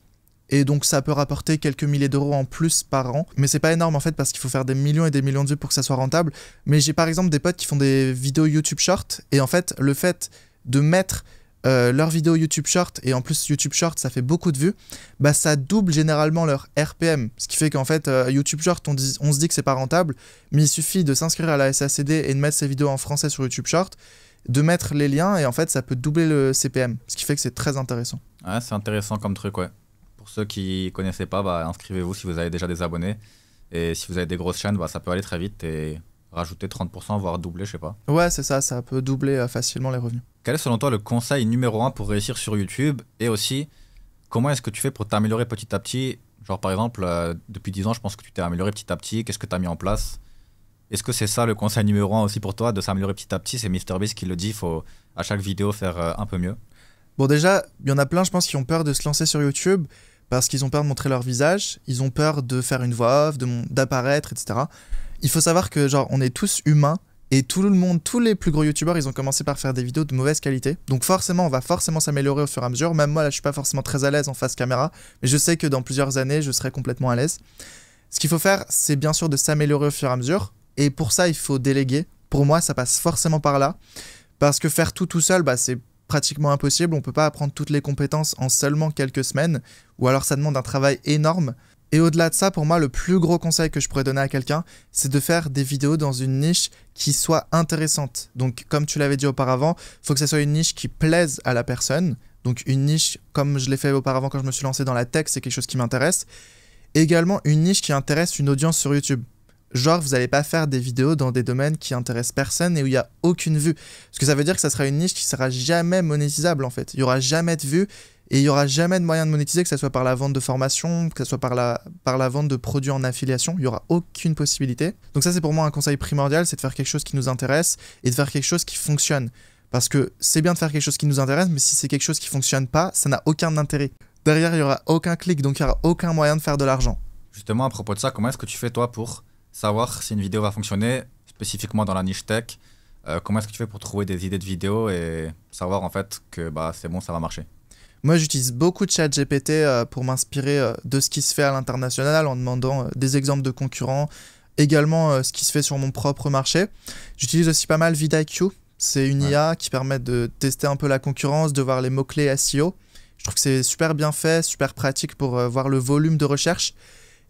Et donc ça peut rapporter quelques milliers d'euros en plus par an. Mais c'est pas énorme en fait parce qu'il faut faire des millions et des millions de vues pour que ça soit rentable. Mais j'ai par exemple des potes qui font des vidéos YouTube Short. Et en fait, le fait de mettre leurs vidéos YouTube Short, et en plus YouTube Short ça fait beaucoup de vues, bah ça double généralement leur RPM. Ce qui fait qu'en fait YouTube Short on se dit que c'est pas rentable, mais il suffit de s'inscrire à la SACD et de mettre ses vidéos en français sur YouTube Short, de mettre les liens et en fait ça peut doubler le CPM. Ce qui fait que c'est très intéressant. Ouais, c'est intéressant comme truc, ouais. Pour ceux qui connaissaient pas, inscrivez-vous si vous avez déjà des abonnés. Et si vous avez des grosses chaînes, ça peut aller très vite et rajouter 30%, voire doubler, je sais pas. Ouais, c'est ça, ça peut doubler facilement les revenus. Quel est selon toi le conseil numéro 1 pour réussir sur YouTube? Et aussi, comment est-ce que tu fais pour t'améliorer petit à petit? Genre par exemple, depuis 10 ans, je pense que tu t'es amélioré petit à petit. Qu'est-ce que tu as mis en place? Est-ce que c'est ça le conseil numéro 1 aussi pour toi, de s'améliorer petit à petit? C'est MrBeast qui le dit, il faut à chaque vidéo faire un peu mieux. Bon déjà, il y en a plein je pense qui ont peur de se lancer sur YouTube parce qu'ils ont peur de montrer leur visage, ils ont peur de faire une voix off, d'apparaître, etc. Il faut savoir que genre on est tous humains et tout le monde, tous les plus gros youtubeurs, ils ont commencé par faire des vidéos de mauvaise qualité. Donc forcément, on va forcément s'améliorer au fur et à mesure. Même moi, là, je suis pas forcément très à l'aise en face caméra, mais je sais que dans plusieurs années, je serai complètement à l'aise. Ce qu'il faut faire, c'est bien sûr de s'améliorer au fur et à mesure. Et pour ça, il faut déléguer. Pour moi, ça passe forcément par là. Parce que faire tout seul, c'est pratiquement impossible. On peut pas apprendre toutes les compétences en seulement quelques semaines. Ou alors ça demande un travail énorme. Et au-delà de ça, pour moi, le plus gros conseil que je pourrais donner à quelqu'un, c'est de faire des vidéos dans une niche qui soit intéressante. Donc, comme tu l'avais dit auparavant, il faut que ça soit une niche qui plaise à la personne. Donc, une niche, comme je l'ai fait auparavant quand je me suis lancé dans la tech, c'est quelque chose qui m'intéresse. Également, une niche qui intéresse une audience sur YouTube. Genre, vous n'allez pas faire des vidéos dans des domaines qui intéressent personne et où il n'y a aucune vue. Parce que ça veut dire que ça sera une niche qui sera jamais monétisable en fait. Il n'y aura jamais de vues et il n'y aura jamais de moyen de monétiser, que ce soit par la vente de formation, que ce soit par la vente de produits en affiliation. Il n'y aura aucune possibilité. Donc ça, c'est pour moi un conseil primordial, c'est de faire quelque chose qui nous intéresse et de faire quelque chose qui fonctionne. Parce que c'est bien de faire quelque chose qui nous intéresse, mais si c'est quelque chose qui ne fonctionne pas, ça n'a aucun intérêt. Derrière, il n'y aura aucun clic, donc il n'y aura aucun moyen de faire de l'argent. Justement, à propos de ça, comment est-ce que tu fais toi pour savoir si une vidéo va fonctionner, spécifiquement dans la niche tech? Comment est-ce que tu fais pour trouver des idées de vidéos et savoir en fait que c'est bon, ça va marcher? Moi, j'utilise beaucoup de ChatGPT pour m'inspirer de ce qui se fait à l'international en demandant des exemples de concurrents, également ce qui se fait sur mon propre marché. J'utilise aussi pas mal vidIQ, c'est une IA qui permet de tester un peu la concurrence, de voir les mots-clés SEO. Je trouve que c'est super bien fait, super pratique pour voir le volume de recherche.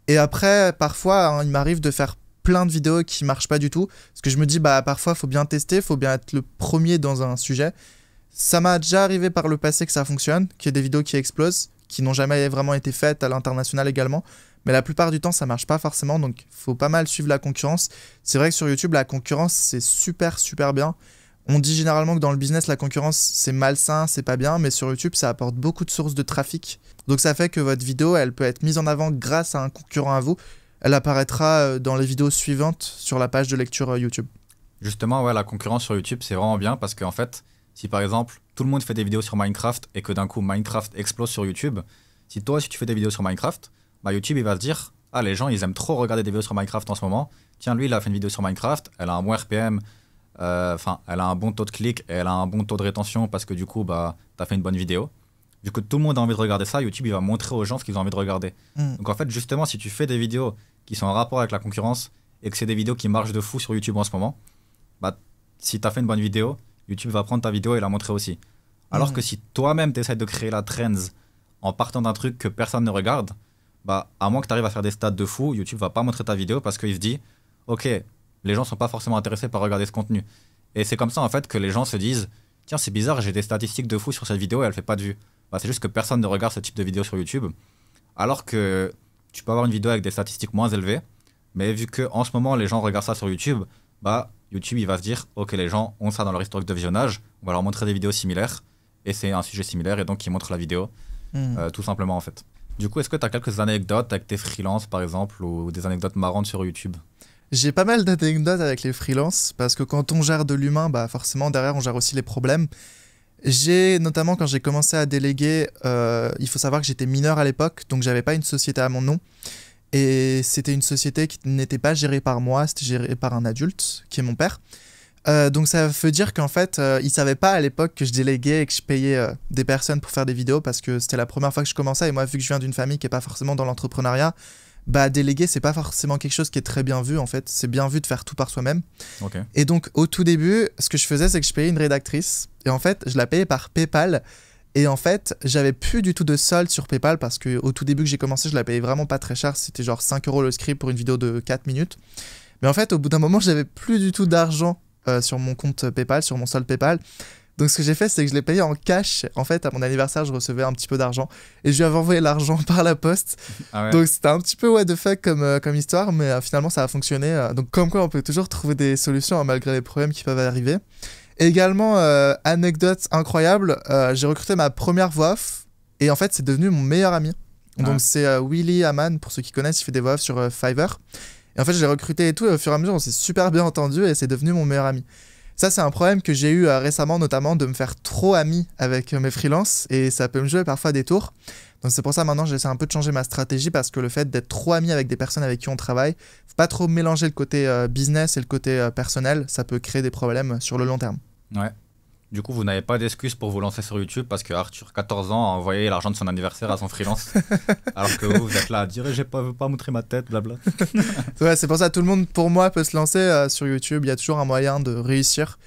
Et après, parfois, il m'arrive de faire plein de vidéos qui ne marchent pas du tout. Parce que je me dis, parfois, il faut bien tester, il faut bien être le premier dans un sujet. Ça m'a déjà arrivé par le passé que ça fonctionne, qu'il y ait des vidéos qui explosent, qui n'ont jamais vraiment été faites à l'international également. Mais la plupart du temps, ça ne marche pas forcément. Donc, il faut pas mal suivre la concurrence. C'est vrai que sur YouTube, la concurrence, c'est super, super bien. On dit généralement que dans le business, la concurrence, c'est malsain, c'est pas bien, mais sur YouTube, ça apporte beaucoup de sources de trafic. Donc ça fait que votre vidéo, elle peut être mise en avant grâce à un concurrent à vous. Elle apparaîtra dans les vidéos suivantes sur la page de lecture YouTube. Justement, ouais, la concurrence sur YouTube, c'est vraiment bien parce qu'en fait, si par exemple, tout le monde fait des vidéos sur Minecraft et que d'un coup, Minecraft explose sur YouTube, si tu fais des vidéos sur Minecraft, YouTube, il va se dire « Ah, les gens, ils aiment trop regarder des vidéos sur Minecraft en ce moment. Tiens, lui, il a fait une vidéo sur Minecraft, elle a un bon RPM, elle a un bon taux de clic et elle a un bon taux de rétention parce que du coup, t'as fait une bonne vidéo. Vu que tout le monde a envie de regarder ça, YouTube, il va montrer aux gens ce qu'ils ont envie de regarder. Donc en fait, justement, si tu fais des vidéos qui sont en rapport avec la concurrence et que c'est des vidéos qui marchent de fou sur YouTube en ce moment, si t'as fait une bonne vidéo, YouTube va prendre ta vidéo et la montrer aussi. Alors que si toi-même, tu essaies de créer la trends en partant d'un truc que personne ne regarde, à moins que tu arrives à faire des stats de fou, YouTube va pas montrer ta vidéo parce qu'il se dit « Ok, les gens sont pas forcément intéressés par regarder ce contenu. » Et c'est comme ça en fait que les gens se disent « Tiens, c'est bizarre, j'ai des statistiques de fou sur cette vidéo et elle fait pas de vues. » C'est juste que personne ne regarde ce type de vidéo sur YouTube. Alors que tu peux avoir une vidéo avec des statistiques moins élevées, mais vu qu'en ce moment les gens regardent ça sur YouTube, YouTube il va se dire « Ok, les gens ont ça dans leur historique de visionnage, on va leur montrer des vidéos similaires. » Et c'est un sujet similaire et donc ils montrent la vidéo, tout simplement en fait. Du coup, est-ce que tu as quelques anecdotes avec tes freelances par exemple ou des anecdotes marrantes sur YouTube? J'ai pas mal d'anecdotes avec les freelances parce que quand on gère de l'humain, forcément derrière on gère aussi les problèmes. J'ai notamment quand j'ai commencé à déléguer, il faut savoir que j'étais mineur à l'époque, donc j'avais pas une société à mon nom. Et c'était une société qui n'était pas gérée par moi, c'était géré par un adulte, qui est mon père. Donc ça veut dire qu'en fait, il savait pas à l'époque que je déléguais et que je payais des personnes pour faire des vidéos parce que c'était la première fois que je commençais. Et moi, vu que je viens d'une famille qui est pas forcément dans l'entrepreneuriat, déléguer, c'est pas forcément quelque chose qui est très bien vu en fait. C'est bien vu de faire tout par soi-même. Okay. Et donc au tout début, ce que je faisais, c'est que je payais une rédactrice. Et en fait, je la payais par PayPal. Et en fait, j'avais plus du tout de solde sur PayPal parce qu'au tout début que j'ai commencé, je la payais vraiment pas très cher. C'était genre 5 € le script pour une vidéo de 4 minutes. Mais en fait, au bout d'un moment, j'avais plus du tout d'argent sur mon compte PayPal, sur mon solde PayPal. Donc ce que j'ai fait, c'est que je l'ai payé en cash. En fait, à mon anniversaire, je recevais un petit peu d'argent. Et je lui avais envoyé l'argent par la poste. Ah ouais. Donc c'était un petit peu what the fuck comme histoire, mais finalement ça a fonctionné. Donc comme quoi, on peut toujours trouver des solutions malgré les problèmes qui peuvent arriver. Et également, anecdote incroyable, j'ai recruté ma première voix off. Et en fait, c'est devenu mon meilleur ami. Donc c'est Willy Haman, pour ceux qui connaissent, il fait des voix off sur Fiverr. Et en fait, je l'ai recruté et tout, et au fur et à mesure, on s'est super bien entendu, et c'est devenu mon meilleur ami. Ça, c'est un problème que j'ai eu récemment, notamment de me faire trop ami avec mes freelances, et ça peut me jouer parfois des tours. Donc c'est pour ça maintenant, j'essaie un peu de changer ma stratégie, parce que le fait d'être trop ami avec des personnes avec qui on travaille, faut pas trop mélanger le côté business et le côté personnel, ça peut créer des problèmes sur le long terme. Ouais. Du coup, vous n'avez pas d'excuses pour vous lancer sur YouTube parce que Arthur, 14 ans, a envoyé l'argent de son anniversaire à son freelance. Alors que vous êtes là à dire « je veux pas montrer ma tête, blabla ». Ouais, c'est pour ça que tout le monde, pour moi, peut se lancer sur YouTube. Il y a toujours un moyen de réussir.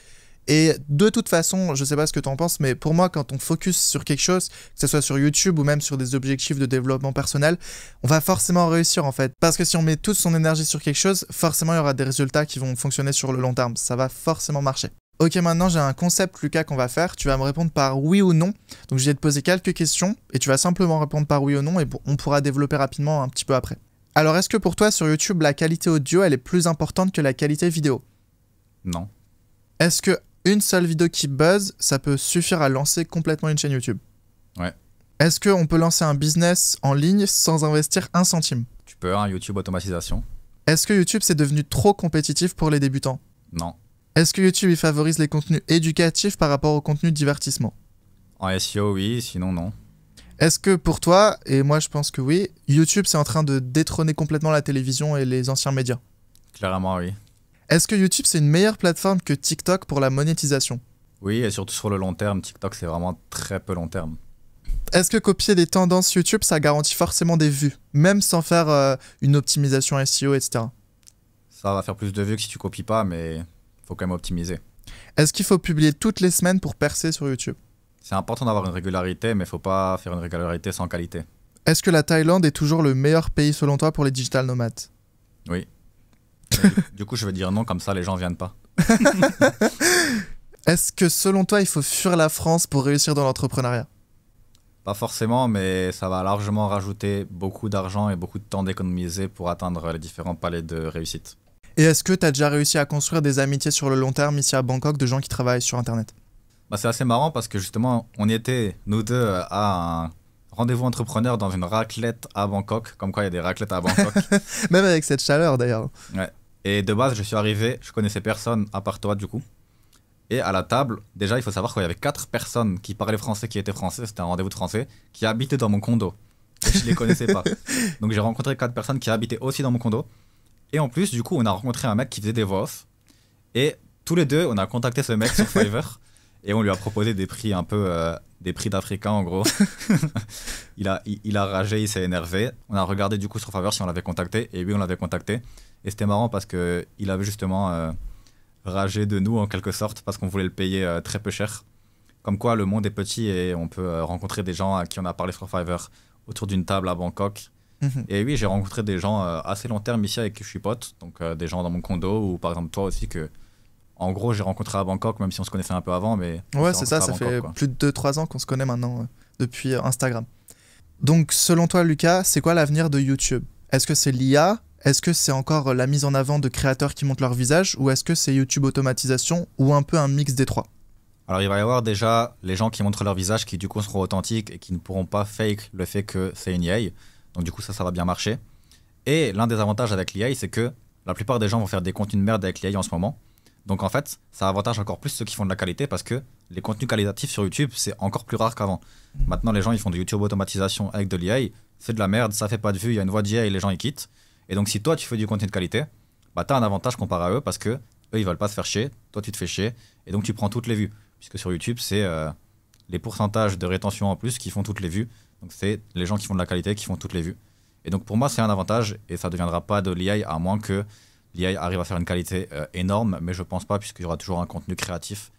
Et de toute façon, je sais pas ce que tu en penses, mais pour moi, quand on focus sur quelque chose, que ce soit sur YouTube ou même sur des objectifs de développement personnel, on va forcément réussir en fait. Parce que si on met toute son énergie sur quelque chose, forcément, il y aura des résultats qui vont fonctionner sur le long terme. Ça va forcément marcher. Ok, maintenant j'ai un concept, Lucas, qu'on va faire. Tu vas me répondre par oui ou non. Donc je vais te poser quelques questions et tu vas simplement répondre par oui ou non et on pourra développer rapidement un petit peu après. Alors, est-ce que pour toi, sur YouTube, la qualité audio, elle est plus importante que la qualité vidéo? Non. Est-ce que une seule vidéo qui buzz, ça peut suffire à lancer complètement une chaîne YouTube? Ouais. Est-ce qu'on peut lancer un business en ligne sans investir un centime? Tu peux, hein, YouTube automatisation. Est-ce que YouTube, c'est devenu trop compétitif pour les débutants? Non. Est-ce que YouTube, il favorise les contenus éducatifs par rapport aux contenus de divertissement? En SEO, oui, sinon, non. Est-ce que pour toi, et moi je pense que oui, YouTube, c'est en train de détrôner complètement la télévision et les anciens médias? Clairement, oui. Est-ce que YouTube, c'est une meilleure plateforme que TikTok pour la monétisation? Oui, et surtout sur le long terme, TikTok, c'est vraiment très peu long terme. Est-ce que copier des tendances YouTube, ça garantit forcément des vues, même sans faire une optimisation SEO, etc.? Ça va faire plus de vues que si tu copies pas, mais faut quand même optimiser. Est-ce qu'il faut publier toutes les semaines pour percer sur YouTube? C'est important d'avoir une régularité, mais faut pas faire une régularité sans qualité. Est-ce que la Thaïlande est toujours le meilleur pays selon toi pour les digital nomades? Oui. Du coup, je vais dire non, comme ça les gens viennent pas. Est-ce que selon toi, il faut fuir la France pour réussir dans l'entrepreneuriat? Pas forcément, mais ça va largement rajouter beaucoup d'argent et beaucoup de temps d'économiser pour atteindre les différents paliers de réussite. Et est-ce que tu as déjà réussi à construire des amitiés sur le long terme ici à Bangkok de gens qui travaillent sur Internet? Bah, c'est assez marrant parce que justement, on était, nous deux, à un rendez-vous entrepreneur dans une raclette à Bangkok. Comme quoi, il y a des raclettes à Bangkok. Même avec cette chaleur d'ailleurs. Ouais. Et de base, je suis arrivé, je connaissais personne à part toi du coup. Et à la table, déjà, il faut savoir qu'il y avait 4 personnes qui parlaient français, qui étaient français, c'était un rendez-vous de français, qui habitaient dans mon condo. Et je les connaissais pas. Donc j'ai rencontré 4 personnes qui habitaient aussi dans mon condo. Et en plus, du coup, on a rencontré un mec qui faisait des voix off. Et tous les deux, on a contacté ce mec sur Fiverr. Et on lui a proposé des prix un peu, des prix d'Africains en gros. il a ragé, il s'est énervé. On a regardé du coup sur Fiverr si on l'avait contacté. Et oui, on l'avait contacté. Et c'était marrant parce qu'il avait justement ragé de nous en quelque sorte parce qu'on voulait le payer très peu cher. Comme quoi le monde est petit et on peut rencontrer des gens à qui on a parlé sur Fiverr autour d'une table à Bangkok. Et oui, j'ai rencontré des gens assez long terme ici avec qui je suis pote. Donc des gens dans mon condo ou par exemple toi aussi que... En gros, j'ai rencontré à Bangkok, même si on se connaissait un peu avant, mais... Ouais, c'est ça, ça Bangkok, fait quoi. plus de 2-3 ans qu'on se connaît maintenant depuis Instagram. Donc, selon toi, Lucas, c'est quoi l'avenir de YouTube? Est-ce que c'est l'IA? Est-ce que c'est encore la mise en avant de créateurs qui montrent leur visage? Ou est-ce que c'est YouTube automatisation? Ou un peu un mix des trois? Alors, il va y avoir déjà les gens qui montrent leur visage, qui du coup seront authentiques et qui ne pourront pas fake le fait que c'est une IA. Donc, du coup, ça va bien marcher. Et l'un des avantages avec l'IA, c'est que la plupart des gens vont faire des contenus de merde avec l'IA en ce moment. Donc en fait, ça avantage encore plus ceux qui font de la qualité parce que les contenus qualitatifs sur YouTube, c'est encore plus rare qu'avant. Maintenant, les gens, ils font de YouTube automatisation avec de l'IA, c'est de la merde, ça fait pas de vues, il y a une voix d'IA et les gens, ils quittent. Et donc si toi, tu fais du contenu de qualité, bah t'as un avantage comparé à eux parce que eux, ils veulent pas se faire chier, toi, tu te fais chier, et donc tu prends toutes les vues. Puisque sur YouTube, c'est les pourcentages de rétention en plus qui font toutes les vues. Donc c'est les gens qui font de la qualité qui font toutes les vues. Et donc pour moi, c'est un avantage et ça ne deviendra pas de l'IA à moins que l'IA arrive à faire une qualité énorme, mais je pense pas puisqu'il y aura toujours un contenu créatif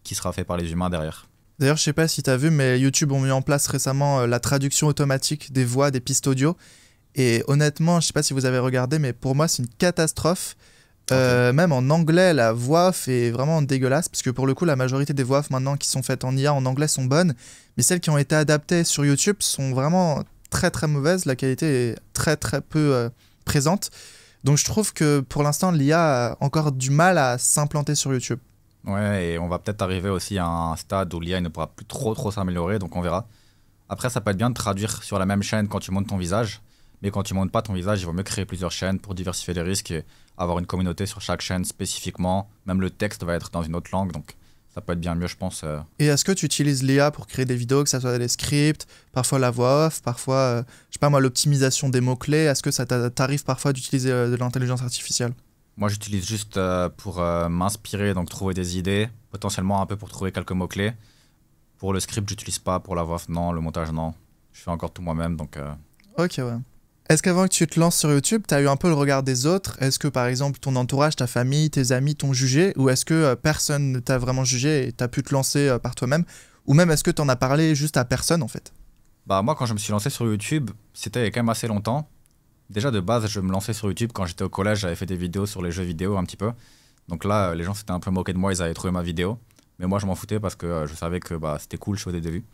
qui sera fait par les humains derrière. D'ailleurs, je sais pas si tu as vu, mais YouTube ont mis en place récemment la traduction automatique des voix, des pistes audio. Et honnêtement, je sais pas si vous avez regardé, mais pour moi, c'est une catastrophe. Okay. Même en anglais, la voix off est vraiment dégueulasse, parce que pour le coup, la majorité des voix off maintenant qui sont faites en IA en anglais sont bonnes, mais celles qui ont été adaptées sur YouTube sont vraiment très très mauvaises. La qualité est très très peu présente. Donc je trouve que pour l'instant, l'IA a encore du mal à s'implanter sur YouTube. Ouais, et on va peut-être arriver aussi à un stade où l'IA ne pourra plus trop s'améliorer, donc on verra. Après, ça peut être bien de traduire sur la même chaîne quand tu montes ton visage, mais quand tu montes pas ton visage, il vaut mieux créer plusieurs chaînes pour diversifier les risques et avoir une communauté sur chaque chaîne spécifiquement. Même le texte va être dans une autre langue, donc ça peut être bien mieux, je pense. Et est-ce que tu utilises l'IA pour créer des vidéos, que ça soit des scripts, parfois la voix off, parfois, je sais pas moi, l'optimisation des mots-clés? Est-ce que ça t'arrive parfois d'utiliser de l'intelligence artificielle? Moi, j'utilise juste pour m'inspirer, donc trouver des idées, potentiellement un peu pour trouver quelques mots-clés. Pour le script, j'utilise pas, pour la voix off, non, le montage, non. Je fais encore tout moi-même, donc... Ok, ouais. Est-ce qu'avant que tu te lances sur YouTube, tu as eu un peu le regard des autres? Est-ce que par exemple ton entourage, ta famille, tes amis t'ont jugé? Ou est-ce que personne ne t'a vraiment jugé et tu as pu te lancer par toi-même? Ou même est-ce que tu en as parlé juste à personne en fait? Bah moi quand je me suis lancé sur YouTube, c'était il y a quand même assez longtemps. Déjà de base je me lançais sur YouTube quand j'étais au collège, j'avais fait des vidéos sur les jeux vidéo un petit peu. Donc là les gens s'étaient un peu moqués de moi, ils avaient trouvé ma vidéo. Mais moi je m'en foutais parce que je savais que c'était cool, je faisais des vues.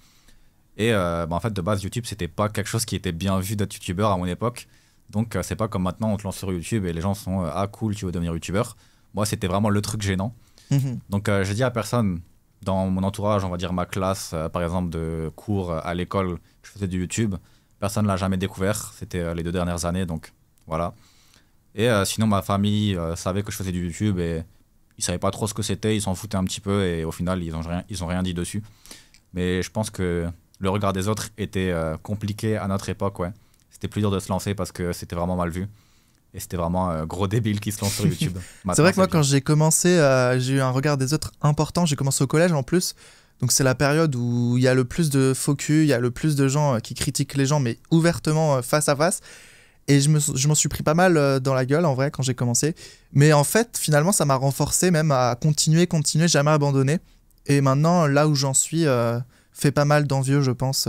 Et en fait de base YouTube c'était pas quelque chose qui était bien vu d'être youtubeur à mon époque. Donc, c'est pas comme maintenant, on te lance sur YouTube et les gens sont ah cool, tu veux devenir youtubeur. Moi, c'était vraiment le truc gênant. Donc, j'ai dit à personne dans mon entourage, on va dire ma classe, par exemple, de cours à l'école, que je faisais du YouTube. Personne ne l'a jamais découvert. C'était les 2 dernières années, donc voilà. Et sinon, ma famille savait que je faisais du YouTube et ils savaient pas trop ce que c'était, ils s'en foutaient un petit peu et au final, ils ont rien dit dessus. Mais je pense que le regard des autres était compliqué à notre époque, ouais. C'était plus dur de se lancer parce que c'était vraiment mal vu. Et c'était vraiment gros débile qui se lance sur YouTube. C'est vrai que moi, quand j'ai commencé, j'ai eu un regard des autres important. J'ai commencé au collège en plus. Donc c'est la période où il y a le plus de faux culs, il y a le plus de gens qui critiquent les gens, mais ouvertement, face à face. Et je m'en suis pris pas mal dans la gueule, en vrai, quand j'ai commencé. Mais en fait, finalement, ça m'a renforcé même à continuer, jamais abandonner. Et maintenant, là où j'en suis, fait pas mal d'envieux, je pense,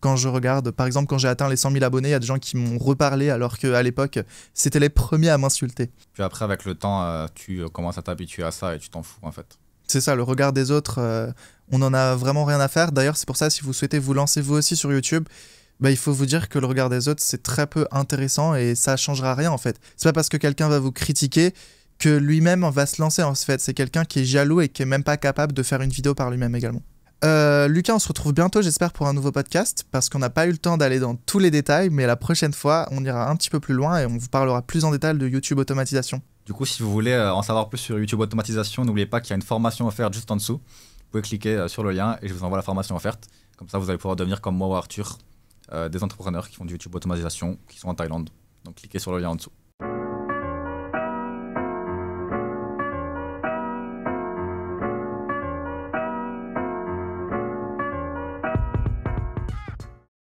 quand je regarde. Par exemple, quand j'ai atteint les 100 000 abonnés, il y a des gens qui m'ont reparlé alors qu'à l'époque, c'était les premiers à m'insulter. Puis après, avec le temps, tu commences à t'habituer à ça et tu t'en fous, en fait. C'est ça, le regard des autres, on en a vraiment rien à faire. D'ailleurs, c'est pour ça, si vous souhaitez vous lancer vous aussi sur YouTube, bah, il faut vous dire que le regard des autres, c'est très peu intéressant et ça changera rien en fait. C'est pas parce que quelqu'un va vous critiquer que lui-même va se lancer en fait. C'est quelqu'un qui est jaloux et qui est même pas capable de faire une vidéo par lui-même également. Lucas, on se retrouve bientôt, j'espère, pour un nouveau podcast parce qu'on n'a pas eu le temps d'aller dans tous les détails, mais la prochaine fois, on ira un petit peu plus loin et on vous parlera plus en détail de YouTube automatisation. Du coup, si vous voulez en savoir plus sur YouTube automatisation, n'oubliez pas qu'il y a une formation offerte juste en dessous. Vous pouvez cliquer sur le lien et je vous envoie la formation offerte. Comme ça, vous allez pouvoir devenir comme moi ou Arthur, des entrepreneurs qui font du YouTube automatisation, qui sont en Thaïlande. Donc cliquez sur le lien en dessous.